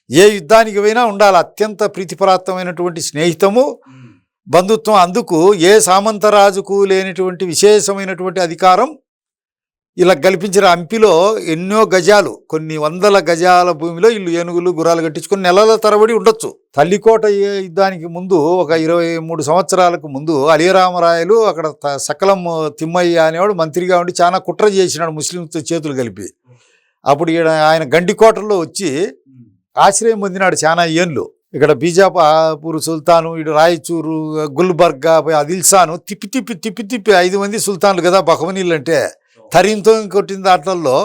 ఏ యుద్ధానికి పోయినా ఉండాలి. అత్యంత ప్రీతిప్రాప్తమైనటువంటి స్నేహితము, బంధుత్వం. అందుకు ఏ సామంతరాజుకు లేనటువంటి విశేషమైనటువంటి అధికారం ఇలా కల్పించిన. హంపిలో ఎన్నో గజాలు, కొన్ని వందల గజాల భూమిలో ఇల్లు ఏనుగులు గుర్రాలు కట్టించుకొని నెలల తరబడి ఉండొచ్చు. తల్లికోట యుద్ధానికి ముందు ఒక 23 సంవత్సరాలకు ముందు అలియరామరాయలు అక్కడ సకలం తిమ్మయ్య అనేవాడు మంత్రిగా ఉండి చాలా కుట్ర చేసినాడు ముస్లింతో చేతులు కలిపి. అప్పుడు ఆయన గండికోటలో వచ్చి ఆశ్రయం పొందినాడు చాలా ఏళ్ళు. ఇక్కడ బీజాపూర్ సుల్తాను, ఇటు రాయచూరు, గుల్బర్గా, ఆదిల్షాను తిప్పి 5 మంది సుల్తాన్లు కదా బహమనీళ్ళు అంటే. తరింతో కొట్టిన దాంట్లో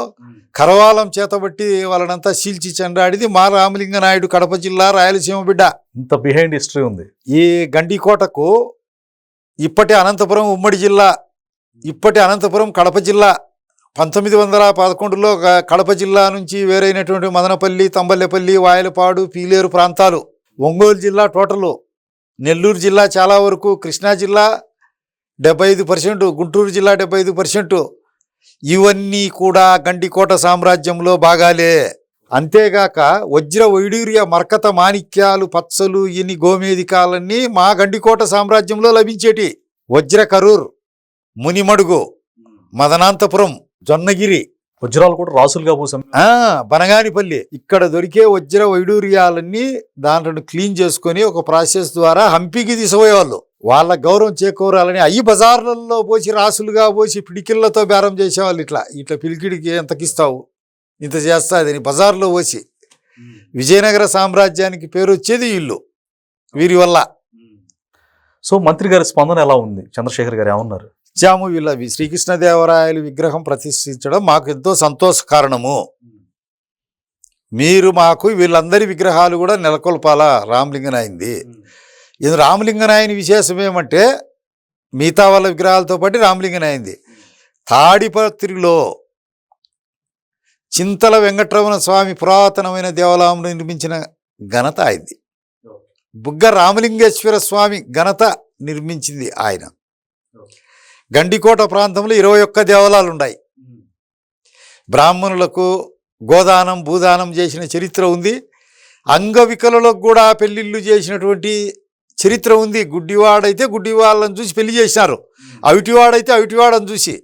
కరవాలం చేతబట్టి వాళ్ళనంతా చీల్చి చెండాడిది మా రామలింగ నాయుడు, కడప జిల్లా, రాయలసీమ బిడ్డ. ఇంత బిహైండ్ హిస్టరీ ఉంది ఈ గండికోటకు. ఇప్పటి అనంతపురం ఉమ్మడి జిల్లా, ఇప్పటి అనంతపురం కడప జిల్లా. 1911లో కడప జిల్లా నుంచి వేరైనటువంటి మదనపల్లి, తంబల్లెపల్లి, వాయలపాడు, పీలేరు ప్రాంతాలు. ఒంగోలు జిల్లా టోటలు, నెల్లూరు జిల్లా చాలా వరకు, కృష్ణా జిల్లా 75%, గుంటూరు జిల్లా 75%. ఇవన్నీ కూడా గండికోట సామ్రాజ్యంలో భాగాలే. అంతేగాక వజ్ర వైడూర్య మర్కత మాణిక్యాలు, పచ్చలు, ఇన్ని గోమేధికాలన్నీ మా గండికోట సామ్రాజ్యంలో లభించేటి. వజ్ర కరూర్, మునిమడుగు, మదనాంతపురం, జొన్నగిరి, వజ్రాలు కూడా రాసులుగా పోసాం. బనగానిపల్లి, ఇక్కడ దొరికే వజ్ర వైడూర్యాలన్నీ దాంట్లో క్లీన్ చేసుకొని ఒక ప్రాసెస్ ద్వారా హంపికి తీసుకుపోయేవాళ్ళు. వాళ్ళ గౌరవం చేకూరాలని అయ్యి బజార్లలో పోసి రాసులుగా పోసి పిడికిళ్లతో బేరం చేసేవాళ్ళు. ఇట్లా పిలికిడికి ఎంతకిస్తావు, ఇంత చేస్తాదని బజార్లో పోసి. విజయనగర సామ్రాజ్యానికి పేరు వచ్చేది ఇల్లు వీరి వల్ల. సో మంత్రి గారి స్పందన ఎలా ఉంది? చంద్రశేఖర్ గారు ఏమన్నారు? ఇచ్చాము, వీళ్ళ శ్రీకృష్ణదేవరాయలు విగ్రహం ప్రతిష్ఠించడం మాకు ఎంతో సంతోష కారణము. మీరు మాకు వీళ్ళందరి విగ్రహాలు కూడా నెలకొల్పాలా రామలింగనాయింది. ఇది రామలింగనాయని విశేషం ఏమంటే మిగతా వాళ్ళ విగ్రహాలతో పాటు రామలింగనాయింది. తాడిపత్రిలో చింతల వెంకటరమణ స్వామి పురాతనమైన దేవాలయం నిర్మించిన ఘనత అయింది. బుగ్గ రామలింగేశ్వర స్వామి ఘనత నిర్మించింది ఆయన. గండికోట ప్రాంతంలో 21 దేవాలయాలు ఉన్నాయి. బ్రాహ్మణులకు గోదానం భూదానం చేసిన చరిత్ర ఉంది. అంగవికలకు కూడా పెళ్లిళ్ళు చేసినటువంటి చరిత్ర ఉంది. గుడ్డివాడైతే గుడ్డి వాళ్ళని చూసి పెళ్లి చేసినారు, అవిటివాడైతే అవిటివాడని చూసి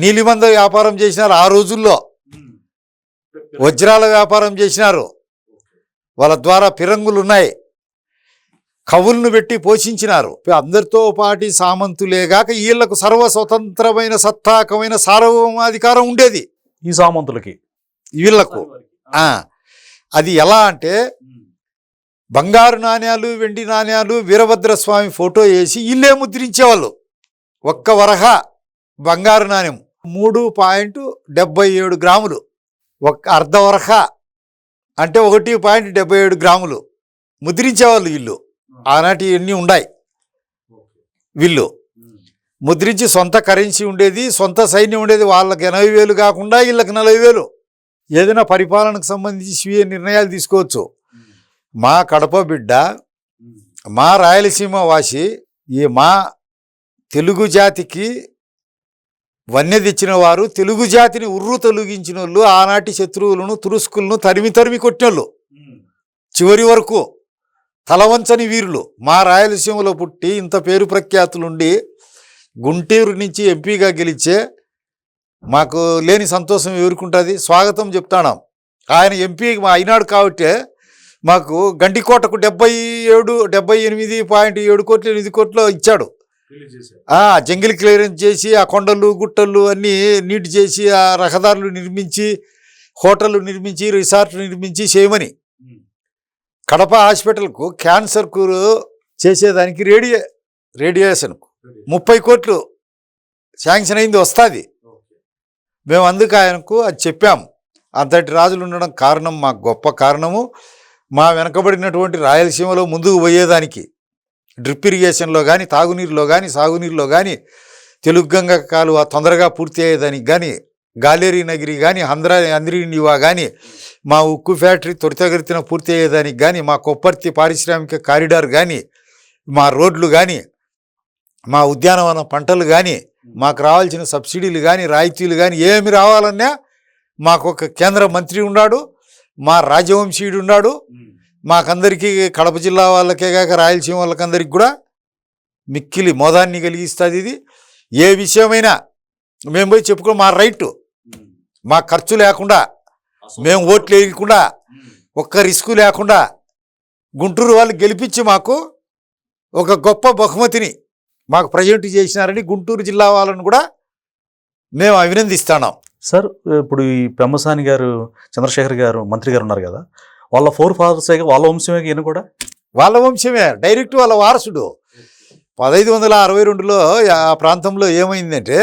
నీలిమంద వ్యాపారం చేసినారు. ఆ రోజుల్లో వజ్రాల వ్యాపారం చేసినారు. వాళ్ళ ద్వారా ఫిరంగులు ఉన్నాయి. కవులను పెట్టి పోషించినారు. అందరితో పాటి సామంతులేగాక వీళ్లకు సర్వస్వతంత్రమైన సత్తాకమైన సార్వభౌమాధికారం ఉండేది ఈ సామంతులకి, వీళ్లకు. అది ఎలా అంటే బంగారు నాణ్యాలు, వెండి నాణ్యాలు, వీరభద్రస్వామి ఫోటో వేసి వీళ్ళే ముద్రించేవాళ్ళు. ఒక్క వరహ బంగారు నాణ్యం 3.77 గ్రాములు, ఒక్క అర్ధ వరహ అంటే 1.77 గ్రాములు ముద్రించేవాళ్ళు వీళ్ళు. ఆనాటి ఎన్ని ఉన్నాయి. వీళ్ళు ముద్రించి సొంత కరెన్సీ ఉండేది, సొంత సైన్యం ఉండేది. వాళ్ళకి 80,000 కాకుండా వీళ్ళకి 40,000. ఏదైనా పరిపాలనకు సంబంధించి స్వీయ నిర్ణయాలు తీసుకోవచ్చు. మా కడప బిడ్డ, మా రాయలసీమ వాసి, ఈ మా తెలుగు జాతికి వన్య తెచ్చిన వారు, తెలుగు జాతిని ఉర్రు తొలగించిన వాళ్ళు, ఆనాటి శత్రువులను తురుస్కులను తరిమి కొట్టినోళ్ళు, చివరి వరకు తలవంచని వీరులు. మా రాయలసీమలో పుట్టి ఇంత పేరు ప్రఖ్యాతులుండి గుంటూరు నుంచి ఎంపీగా గెలిచే మాకు లేని సంతోషం ఎవరుకుంటుంది. స్వాగతం చెప్తాను. ఆయన ఎంపీ అయినాడు కాబట్టి మాకు గండికోటకు 78.7 కోట్లు 8 కోట్లు ఇచ్చాడు. జంగిల్ క్లియరెన్స్ చేసి ఆ కొండలు గుట్టలు అన్నీ నీట్ చేసి ఆ రహదారులు నిర్మించి హోటళ్ళు నిర్మించి రిసార్ట్లు నిర్మించి చేయమని. కడప హాస్పిటల్కు క్యాన్సర్కు చేసేదానికి రేడియేషన్కు 30 కోట్లు శాంక్షన్ అయింది, వస్తుంది. మేము అందుకు ఆయనకు అది చెప్పాము. అంతటి రాజులు ఉండడం కారణం, మా గొప్ప కారణము. మా వెనకబడినటువంటి రాయలసీమలో ముందుకు పోయేదానికి డ్రిప్ ఇరిగేషన్లో కానీ, తాగునీరులో కానీ, సాగునీరులో కానీ, తెలుగు గంగ కాలువ తొందరగా పూర్తి అయ్యేదానికి కానీ, గాలేరి నగిరి కానీ, అంద్రి నివా కానీ, మా ఉక్కు ఫ్యాక్టరీ త్వరితగతిన పూర్తి అయ్యేదానికి కానీ, మా కొప్పర్తి పారిశ్రామిక కారిడార్ కానీ, మా రోడ్లు కానీ, మా ఉద్యానవన పంటలు కానీ, మాకు రావాల్సిన సబ్సిడీలు కానీ, రాయితీలు కానీ ఏమి రావాలన్నా మాకు ఒక కేంద్ర మంత్రి ఉన్నాడు, మా రాజవంశీయుడు ఉన్నాడు. మాకందరికీ కడప జిల్లా వాళ్ళకే కాక రాయలసీమ వాళ్ళకందరికి కూడా మిక్కిలి మోదాన్ని కలిగిస్తుంది. ఇది ఏ విషయమైనా మేము పోయి చెప్పుకో, మా రైటు, మా ఖర్చు లేకుండా, మేము ఓట్లు వేయకుండా, ఒక్క రిస్క్ లేకుండా గుంటూరు వాళ్ళు గెలిపించి మాకు ఒక గొప్ప బహుమతిని మాకు ప్రజెంట్ చేసినారని గుంటూరు జిల్లా వాళ్ళను కూడా మేము అభినందిస్తున్నాం. సార్, ఇప్పుడు ఈ పెమ్మసాని గారు, చంద్రశేఖర్ గారు మంత్రి గారు ఉన్నారు కదా, వాళ్ళ 4 ఫాదర్సే, వాళ్ళ వంశమే ఈయన కూడా వాళ్ళ వంశమే, డైరెక్ట్ వాళ్ళ వారసుడు. 1562లో ఆ ప్రాంతంలో ఏమైందంటే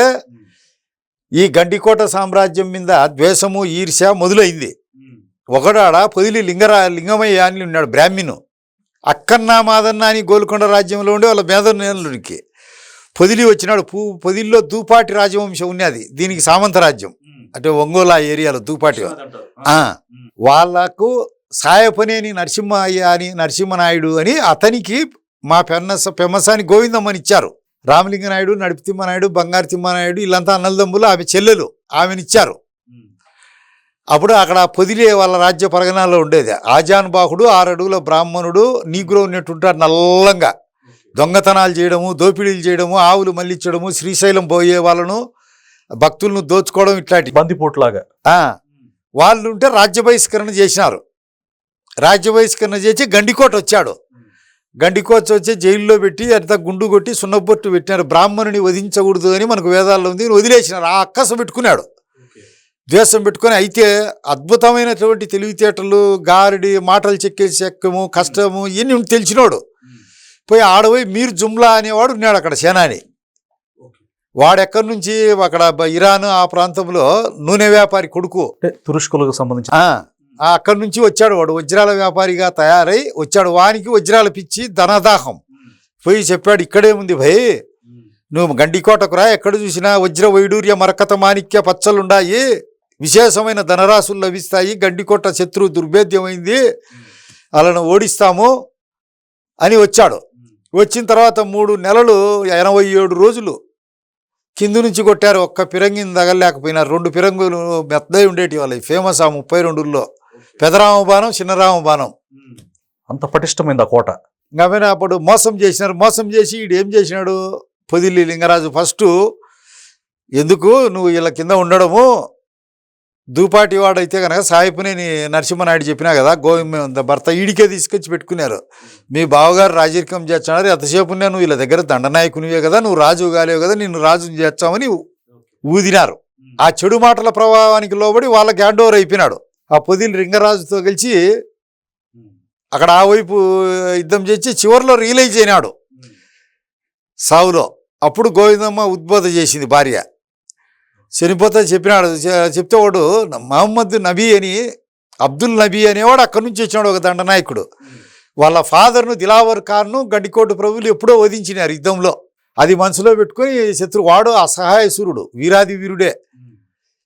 ఈ గండికోట సామ్రాజ్యం మీద ద్వేషము ఈర్ష్య మొదలైంది. ఒకడాడ పొదిలి లింగమయ్య అని ఉన్నాడు, బ్రాహ్మణు. అక్కన్న మాదన్న అని గోల్కొండ రాజ్యంలో ఉండే వాళ్ళ మేధనుడికి పొదిలి వచ్చినాడు. పొదిలిలో దూపాటి రాజవంశం ఉన్నది, దీనికి సామంత రాజ్యం, అంటే ఒంగోలు ఏరియాలో దూపాటి. వాళ్లకు సాయపనేని నరసింహనాయుడు అని అతనికి మా పెమ్మసాని గోవిందమ్మని ఇచ్చారు. రామలింగనాయుడు, నడిపితిమ్మనాయుడు, బంగారు తిమ్మనాయుడు వీళ్ళంతా అన్నలదమ్ములు, ఆమె చెల్లెలు, ఆమెనిచ్చారు. అప్పుడు అక్కడ పొదిలే వాళ్ళ రాజ్య పరగణాల్లో ఉండేది. ఆజానుబాహుడు 6 అడుగుల బ్రాహ్మణుడు, నీగ్రో ఉన్నట్టుంటాడు, నల్లంగా దొంగతనాలు చేయడము, దోపిడీలు చేయడము, ఆవులు మళ్ళించడము, శ్రీశైలం పోయే వాళ్ళను భక్తులను దోచుకోవడం, ఇట్లాంటి బందిపోట్లాగా వాళ్ళు ఉంటే రాజ్య బహిష్కరణ చేసినారు. రాజ్య బహిష్కరణ చేసి గండికోట వచ్చాడు. గండికోట వచ్చి జైల్లో పెట్టి అంత గుండు కొట్టి సున్నబొట్టు పెట్టినారు. బ్రాహ్మణుని వధించకూడదు అని మనకు వేదాల్లో ఉంది, వదిలేసినారు. ఆ అక్కస పెట్టుకున్నాడు, ద్వేషం పెట్టుకొని. అయితే అద్భుతమైనటువంటి తెలివితేటలు, గారడి మాటలు చెక్కము, కష్టము ఇవన్నీ తెలిసినోడు. పోయి ఆడపోయి మీర్ జుమ్లా అనేవాడు ఉన్నాడు అక్కడ, సేనాని. వాడెక్కడి నుంచి, అక్కడ ఇరాన్ ఆ ప్రాంతంలో నూనె వ్యాపారి కొడుకు, తురుష్కులకు సంబంధించి అక్కడి నుంచి వచ్చాడు. వాడు వజ్రాల వ్యాపారిగా తయారై వచ్చాడు. వానికి వజ్రాల పిచ్చి, ధనదాహం. పోయి చెప్పాడు, ఇక్కడే ఉంది భయ్, నువ్వు గండికోటకు రా, ఎక్కడ చూసినా వజ్ర వైడూర్య మరకత మాణిక్య పచ్చలుండాయి, విశేషమైన ధనరాశులు లభిస్తాయి, గండికోట శత్రు దుర్భేద్యమైంది, అలాను ఓడిస్తాము అని వచ్చాడు. వచ్చిన తర్వాత 3 నెలలు 87 రోజులు కింద నుంచి కొట్టారు. ఒక్క పిరంగిని తగలేకపోయినారు. 2 పిరంగులు మెత్తయి ఉండేటి వాళ్ళవి, ఫేమస్ ఆ 32లో పెదరామ బాణం చిన్నరామ బాణం. అంత పటిష్టమైంది ఆ కోట. ఇంకా అప్పుడు మోసం చేసినారు. మోసం చేసి ఈడు ఏం చేసినాడు, పొదిలి లింగరాజు ఫస్ట్ ఎందుకు నువ్వు వీళ్ళ కింద ఉండడము, దూపాటి వాడైతే కనుక సాయిపునేని నరసింహనాయుడు చెప్పినా కదా, గోవింద భర్త ఈడికే తీసుకొచ్చి పెట్టుకున్నారు. మీ బావగారు రాజరికం చేస్తున్నారు, ఎంతసేపు నువ్వు వీళ్ళ దగ్గర దండనాయకునివే కదా, నువ్వు రాజు కాలేవు కదా, నిన్ను రాజు చేస్తామని ఊదినారు. ఆ చెడు మాటల ప్రభావానికి లోబడి వాళ్ళకి హ్యాండ్ ఓవర్ అయిపోయినాడు. ఆ పొదిలి లింగరాజుతో కలిసి అక్కడ ఆ వైపు యుద్ధం చేసి చివరిలో రియలైజ్ అయినాడు సావులో. అప్పుడు గోవిందమ్మ ఉద్బోధ చేసింది భార్య. చనిపోతే చెప్పినాడు. చెప్తే వాడు మహమ్మద్ నబీ అని, అబ్దుల్ నబీ అనేవాడు అక్కడి నుంచి వచ్చినాడు, ఒక దండనాయకుడు. వాళ్ళ ఫాదర్ను దిలావర్ ఖాన్ను గండికోట ప్రభువులు ఎప్పుడో వధించినారు యుద్ధంలో. అది మనసులో పెట్టుకొని శత్రువాడు అసహాయ సూర్యుడు, వీరాది వీరుడే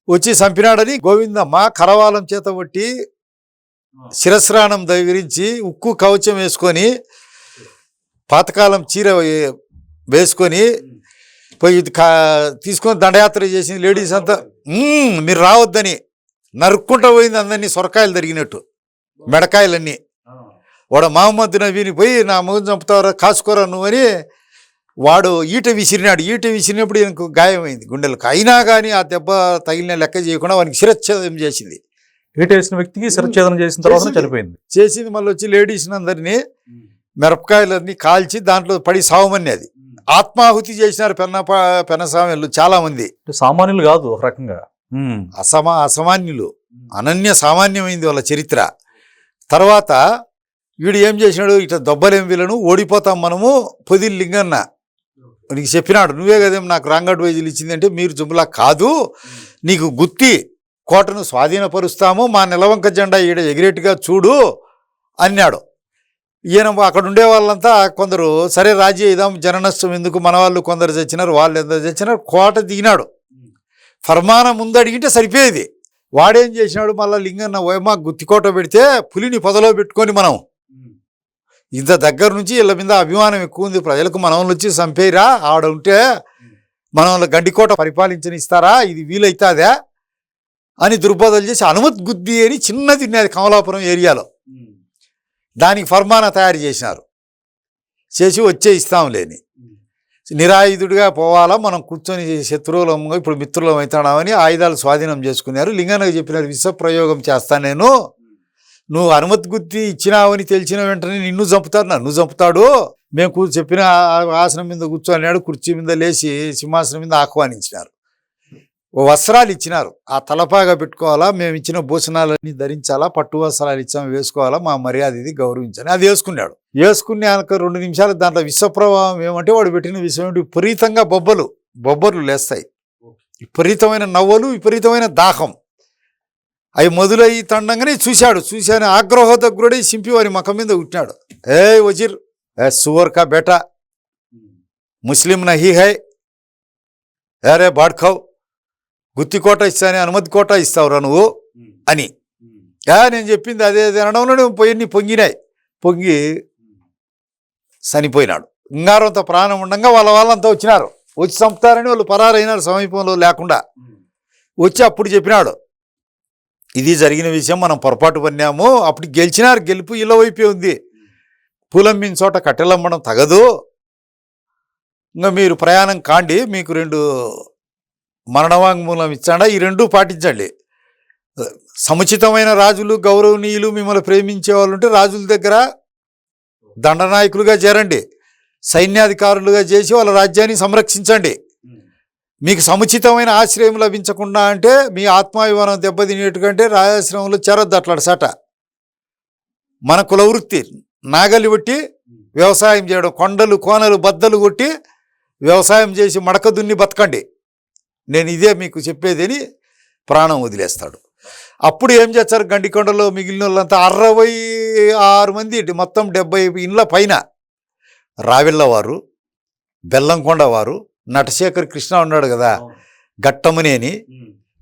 వచ్చి చంపినాడని గోవిందమ్మ కరవాలం చేత పట్టి శిరస్రాణం దగ్గరించి ఉక్కు కవచం వేసుకొని పాతకాలం చీర వేసుకొని పోయి తీసుకొని దండయాత్ర చేసింది. లేడీస్ అంతా మీరు రావద్దని నరుక్కుంటూ పోయింది అందరినీ, సొరకాయలు తరిగినట్టు మెడకాయలన్నీ. వాడు మహమ్మద్ నబీని పోయి నా మొగం చంపుతావరా కాసుకోరా నువ్వని వాడు ఈట విసిరినాడు. ఈట విసిరినప్పుడు ఈయనకు గాయమైంది గుండెలకు. అయినా కానీ ఆ దెబ్బ తగిలిన లెక్క చేయకుండా వానికి శిరచ్ఛేదం చేసింది. ఈటేసిన వ్యక్తికి శిరచ్ఛేదనం చేసిన తర్వాత చనిపోయింది. చేసింది. మళ్ళీ వచ్చి లేడీస్ని అందరినీ మిరపకాయలన్నీ కాల్చి దాంట్లో పడి సావమని అది ఆత్మాహుతి చేసినారు పెనసామెళ్ళు చాలా మంది. సామాన్యులు కాదు ఒక రకంగా, అసామాన్యులు, అనన్య సామాన్యమైంది వాళ్ళ చరిత్ర. తర్వాత వీడు ఏం చేసినాడు, ఇట్లా దొబ్బలేం వీళ్ళను ఓడిపోతాం మనము, పొదిలి లింగన్న నీకు చెప్పినాడు, నువ్వే కదేం నాకు రాంగ్ అడ్వైజులు ఇచ్చిందంటే, మీరు జుమ్లా కాదు, నీకు గుత్తి కోటను స్వాధీనపరుస్తాము, మా నిలవంక జెండా ఈడ ఎగిరేట్టుగా చూడు అన్నాడు. ఈయన అక్కడ ఉండే వాళ్ళంతా కొందరు సరే రాజీ ఇదాం, జన నష్టం ఎందుకు, మన వాళ్ళు కొందరు చచ్చినారు, వాళ్ళు ఎంత చచ్చినారు, కోట దిగినాడు. ఫర్మానం ముందు అడిగింటే సరిపోయేది. వాడేం చేసినాడు, మళ్ళీ లింగన్న ఓయమా గుత్తికోట పెడితే పులిని పొదలో పెట్టుకొని మనం ఇంత దగ్గర నుంచి వీళ్ళ మీద అభిమానం ఎక్కువ ఉంది ప్రజలకు, మనల్ని వచ్చి చంపేరా, ఆడ ఉంటే మనల్ని గండికోట పరిపాలించనిస్తారా, ఇది వీలైతాదా అని దుర్బోధలు చేసి అనుమతి గుద్ది అని చిన్నది ఉన్నది కమలాపురం ఏరియాలో, దానికి ఫర్మానా తయారు చేసినారు. చేసి వచ్చే ఇస్తాంలేని నిరాయుధుడిగా పోవాలా, మనం కూర్చొని శత్రువులం ఇప్పుడు మిత్రులం అవుతామని ఆయుధాలు స్వాధీనం చేసుకున్నారు. లింగన్నకు చెప్పినారు, విష ప్రయోగం చేస్తాను నేను, నువ్వు అనుమతి గుర్తి ఇచ్చినావని తెలిసిన వెంటనే నిన్ను చంపుతాడు, నన్ను చంపుతాడు, మేము చెప్పిన ఆసనం మీద కూర్చోన్నాడు, కుర్చీ మీద లేచి సింహాసనం మీద ఆహ్వానించినారు. వస్త్రాలు ఇచ్చినారు, ఆ తలపాగా పెట్టుకోవాలా, మేము ఇచ్చిన భూషణాలన్నీ ధరించాలా, పట్టు వస్త్రాలు ఇచ్చాము వేసుకోవాలా, మా మర్యాద ఇది గౌరవించాలి. అది వేసుకున్నాడు. వేసుకునే 2 నిమిషాలు దాంట్లో విషప్రభావం ఏమంటే వాడు పెట్టిన విషయం ఏంటి, విపరీతంగా బొబ్బర్లు లేస్తాయి, విపరీతమైన నవ్వులు, విపరీతమైన దాహం. అవి మొదలయ్యి తండంగానే చూశాను ఆగ్రహోదగ్రుడై సింపి వారి ముఖం మీద ఉట్టినాడు. ఏ వజీర్, ఏ సువర్ కా బేటా, ముస్లిం నహీ హై, ఏరే బాడ్ఖావ్, గుత్తికోట ఇస్తానే అనుమతి కోట ఇస్తావురా నువ్వు అని. నేను చెప్పింది అదే అనడంలో పొంగి చనిపోయినాడు. ఇంగారంత ప్రాణం ఉండగా వాళ్ళంతా వచ్చినారు, వచ్చి చంపుతారని వాళ్ళు పరారైనారు, సమీపంలో లేకుండా వచ్చి అప్పుడు చెప్పినాడు, ఇది జరిగిన విషయం, మనం పొరపాటు పన్నాము, అప్పుడు గెలిచినారు, గెలుపు ఇళ్ళ వైపే ఉంది, పూలమ్మిన చోట కట్టెలమ్మడం తగదు, ఇంకా మీరు ప్రయాణం కాండి, మీకు 2 మరణవాంగ్మూలం ఇచ్చాడా, ఈ 2 పాటించండి. సముచితమైన రాజులు, గౌరవనీయులు, మిమ్మల్ని ప్రేమించే వాళ్ళు ఉంటే రాజుల దగ్గర దండనాయకులుగా చేరండి, సైన్యాధికారులుగా చేసి వాళ్ళ రాజ్యాన్ని సంరక్షించండి. మీకు సముచితమైన ఆశ్రయం లభించకుండా అంటే మీ ఆత్మాభిమానం దెబ్బతినేట్టుకంటే రాజాశ్రమంలో చేరొద్దు. అట్లాడు సట మన కుల వృత్తి నాగలి కొట్టి వ్యవసాయం చేయడం, కొండలు కోనలు బద్దలు కొట్టి వ్యవసాయం చేసి మడక దున్ని బతకండి, నేను ఇదే మీకు చెప్పేదని ప్రాణం వదిలేస్తాడు. అప్పుడు ఏం చేస్తారు, గండికొండలో మిగిలిన వాళ్ళంతా 66 మంది, మొత్తం 70 ఇండ్ల పైన రావిళ్ళవారు, బెల్లంకొండ వారు, నటశేఖర్ కృష్ణ ఉన్నాడు కదా, గట్టమనేని,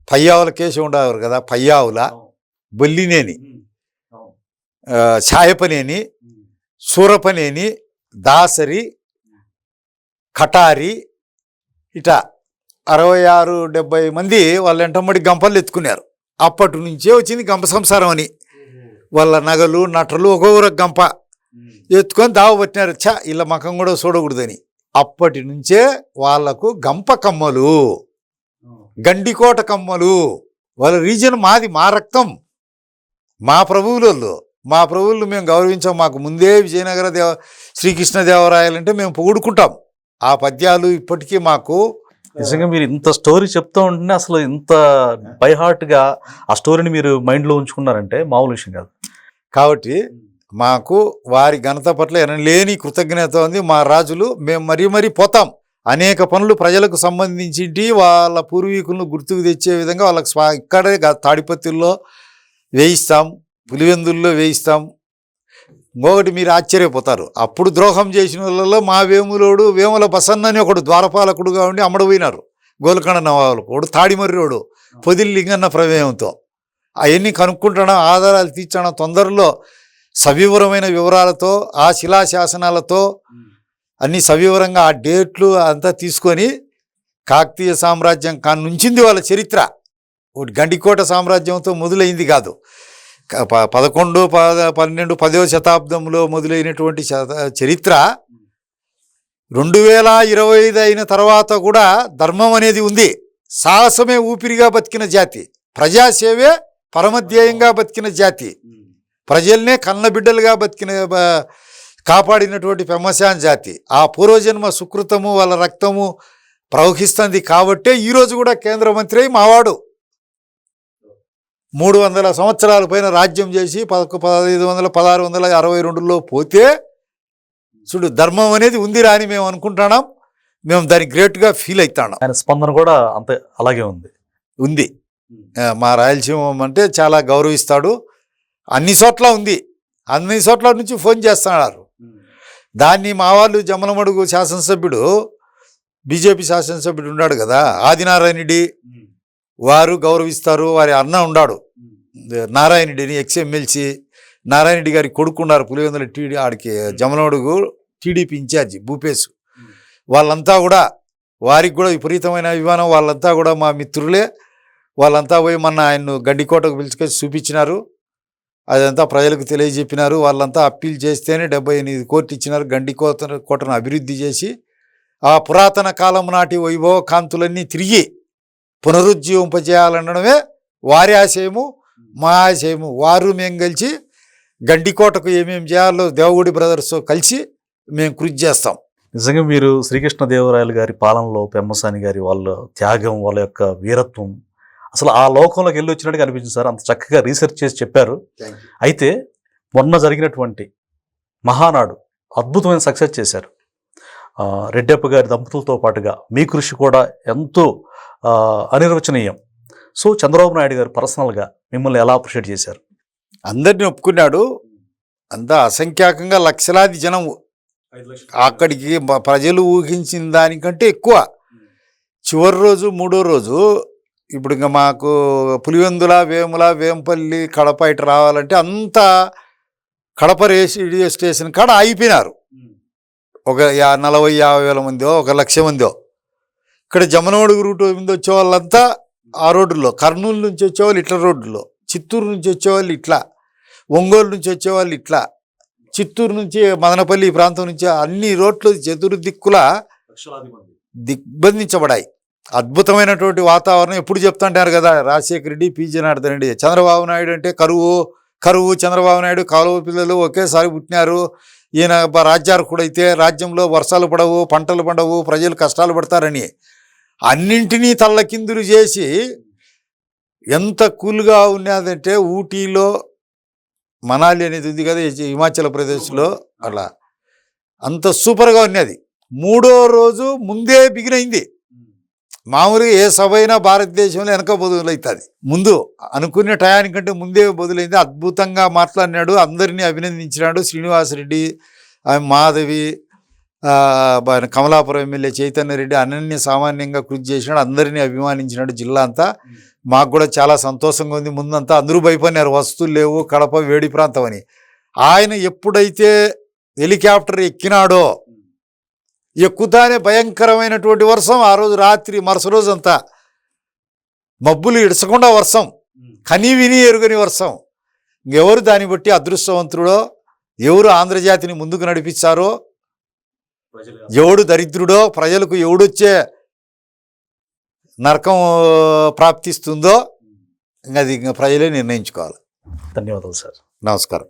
పయ్యావుల కేశవ ఉండేవారు కదా, పయ్యావుల, బొల్లినేని, ఛాయపనేని, సూరపనేని, దాసరి, కటారి, ఇట 66-70 మంది వాళ్ళ ఎంటమ్మడి గంపలు ఎత్తుకున్నారు. అప్పటి నుంచే వచ్చింది గంప సంసారం అని. వాళ్ళ నగలు నటలు ఒక్కొక్క గంప ఎత్తుకొని దావ పట్టినారు. ఇలా మకం కూడా చూడకూడదని. అప్పటి నుంచే వాళ్లకు గంప కమ్మలు, గండికోట కమ్మలు. వాళ్ళ రీజన్ మాది, మా రక్తం, మా ప్రభువులు మేము గౌరవించాం. మాకు ముందే విజయనగర శ్రీకృష్ణదేవరాయలంటే మేము పొగుడుకుంటాం. ఆ పద్యాలు ఇప్పటికీ మాకు. నిజంగా మీరు ఇంత స్టోరీ చెప్తూ ఉంటేనే అసలు ఇంత బై హార్ట్గా ఆ స్టోరీని మీరు మైండ్లో ఉంచుకున్నారంటే మామూలు విషయం కాదు. కాబట్టి మాకు వారి ఘనత పట్ల ఎనలేని కృతజ్ఞత ఉంది. మా రాజులు మేము మరీ పోతాం. అనేక పనులు ప్రజలకు సంబంధించి వాళ్ళ పూర్వీకులను గుర్తుకు తెచ్చే విధంగా వాళ్ళకి ఇక్కడే తాడిపత్రుల్లో వేయిస్తాం, పులివెందుల్లో వేయిస్తాం. ఇంకొకటి మీరు ఆశ్చర్యపోతారు, అప్పుడు ద్రోహం చేసిన వాళ్ళలో మా వేముల బసన్న అని ఒకడు ద్వారపాలకుడుగా ఉండి అమ్మడపోయినారు. గోల్కొండ నవాబులకు ఒకడు, తాడిమర్రోడు పొదిలి లింగన్న ప్రమేయంతో. అవన్నీ కనుక్కుంటడం, ఆధారాలు తీర్చడం తొందరలో సవివరమైన వివరాలతో, ఆ శిలాశాసనాలతో అన్ని సవివరంగా ఆ డేట్లు అంతా తీసుకొని కాకతీయ సామ్రాజ్యం నుంచింది వాళ్ళ చరిత్ర. ఒకటి గండికోట సామ్రాజ్యంతో మొదలైంది కాదు. 11, 12, 10వ శతాబ్దంలో మొదలైనటువంటి చరిత్ర 2025 అయిన తర్వాత కూడా ధర్మం అనేది ఉంది. సాహసమే ఊపిరిగా బతికిన జాతి, ప్రజాసేవే పరమధ్యేయంగా బతికిన జాతి, ప్రజల్నే కన్నబిడ్డలుగా కాపాడినటువంటి పెమ్మశాన్ జాతి. ఆ పూర్వజన్మ సుకృతము వాళ్ళ రక్తము ప్రవహిస్తుంది కాబట్టే ఈరోజు కూడా కేంద్ర మంత్రి అయి మావాడు 300 సంవత్సరాల పైన రాజ్యం చేసి 1662లో పోతే చూడు, ధర్మం అనేది ఉందిరా అని మేము అనుకుంటున్నాం. మేము దాన్ని గ్రేట్గా ఫీల్ అవుతున్నాం. ఆయన స్పందన కూడా అంతే అలాగే ఉంది. మా రాయలసీమ అంటే చాలా గౌరవిస్తాడు. అన్ని చోట్ల ఉంది, అన్ని చోట్ల నుంచి ఫోన్ చేస్తున్నారు. దాన్ని మా వాళ్ళు జమ్మలమడుగు శాసనసభ్యుడు, బీజేపీ శాసనసభ్యుడు ఉన్నాడు కదా ఆదినారాయణ రెడ్డి, వారు గౌరవిస్తారు. వారి అన్న ఉన్నాడు నారాయణ రెడ్డిని, ఎక్స్ఎమ్మెల్సీ నారాయణ రెడ్డి గారికి కొడుకున్నారు పులివెందుల ఆడికి జమ్మలమడుగు టీడీపీ ఇన్ఛార్జి భూపేశ్. వాళ్ళంతా కూడా వారికి కూడా విపరీతమైన అభిమానం. వాళ్ళంతా కూడా మా మిత్రులే. వాళ్ళంతా పోయి మొన్న ఆయన్ను గండికోటకు పిలుచుకొచ్చి చూపించినారు. అదంతా ప్రజలకు తెలియజెప్పినారు. వాళ్ళంతా అప్పీల్ చేస్తేనే 78 కోట్లు ఇచ్చినారు. గండికోటను అభివృద్ధి చేసి ఆ పురాతన కాలం నాటి వైభవ కాంతులన్నీ తిరిగి పునరుజ్జీవింపజేయాలనడమే వారి ఆశయము, మా ఆశయము. వారు మేము కలిసి గండికోటకు ఏమేమి చేయాలో దేవగుడి బ్రదర్స్ కలిసి మేము కృషి చేస్తాం. నిజంగా మీరు శ్రీకృష్ణదేవరాయలు గారి పాలనలో పెమ్మసాని గారి వాళ్ళ త్యాగం, వాళ్ళ యొక్క వీరత్వం అసలు ఆ లోకంలోకి వెళ్ళి వచ్చినట్టుగా అనిపించింది సార్. అంత చక్కగా రీసెర్చ్ చేసి చెప్పారు. అయితే మొన్న జరిగినటువంటి మహానాడు అద్భుతమైన సక్సెస్ చేశారు. రెడ్డప్ప గారి దంపతులతో పాటుగా మీ కృషి కూడా ఎంతో అనిర్వచనీయం. సో చంద్రబాబు నాయుడు గారు పర్సనల్గా మిమ్మల్ని ఎలా అప్రిషియేట్ చేశారు? అందరినీ ఒప్పుకున్నాడు. అంతా అసంఖ్యాకంగా లక్షలాది జనం అక్కడికి ప్రజలు ఊహించిన దానికంటే ఎక్కువ. చివరి రోజు, 3వ రోజు ఇప్పుడు ఇంకా మాకు పులివెందుల, వేముల, వేంపల్లి, కడప ఇటు రావాలంటే అంతా కడప రేడియో స్టేషన్ కాడ ఆగిపోయినారు. ఒక 40-50 వేల మందో, 1 లక్ష మందో. ఇక్కడ జమ్మలమడుగు రూట్ మీద వచ్చే వాళ్ళంతా ఆ రోడ్డులో, కర్నూలు నుంచి వచ్చేవాళ్ళు ఇట్లా రోడ్డులో, చిత్తూరు నుంచి వచ్చేవాళ్ళు ఇట్లా, ఒంగోలు నుంచి వచ్చేవాళ్ళు ఇట్లా, చిత్తూరు నుంచి మదనపల్లి ఈ ప్రాంతం నుంచి అన్ని రోడ్లు చతుర్దిక్కుల దిగ్బంధించబడాయి. అద్భుతమైనటువంటి వాతావరణం. ఎప్పుడు చెప్తుంటారు కదా రాజశేఖర రెడ్డి, పి జనార్దన్ రెడ్డి, చంద్రబాబు నాయుడు అంటే కరువు చంద్రబాబు నాయుడు కాలువ పిల్లలు ఒకేసారి పుట్టినారు. ఈయన రాజ్యార్కుడైతే రాజ్యంలో వర్షాలు పడవు, పంటలు పండవు, ప్రజలు కష్టాలు పడతారని అన్నింటినీ తల్లకిందులు చేసి ఎంత కూల్గా ఉన్నదంటే ఊటీలో మనాలి అనేది ఉంది కదా హిమాచల్ ప్రదేశ్లో, అలా అంత సూపర్గా ఉన్నది. 3వ రోజు ముందే బిగినైంది. మామూలుగా ఏ సభ అయినా భారతదేశంలో వెనక బదులవుతుంది. ముందు అనుకునే టయానికంటే ముందే బదులైంది. అద్భుతంగా మాట్లాడినాడు, అందరినీ అభినందించినాడు. శ్రీనివాసరెడ్డి, మాధవి, కమలాపురం ఎమ్మెల్యే చైతన్య రెడ్డి అనన్య సామాన్యంగా కృషి చేసినాడు. అందరినీ అభిమానించినాడు జిల్లా అంతా. మాకు కూడా చాలా సంతోషంగా ఉంది. ముందంతా అందరూ భయపడినారు, వస్తువులు లేవు, కడప వేడి ప్రాంతం అని. ఆయన ఎప్పుడైతే హెలికాప్టర్ ఎక్కినాడో ఎక్కుతానే భయంకరమైనటువంటి వర్షం. ఆ రోజు రాత్రి మరుస రోజంతా మబ్బులు ఇడచకుండా వర్షం, కని విని ఎరుగని వర్షం. ఎవరు దాన్ని బట్టి అదృష్టవంతుడో, ఎవరు ఆంధ్రజాతిని ముందుకు నడిపించారో, ఎవడు దరిద్రుడో, ప్రజలకు ఎవడొచ్చే నరకం ప్రాప్తిస్తుందో అది ప్రజలే నిర్ణయించుకోవాలి. ధన్యవాదాలు సార్. నమస్కారం.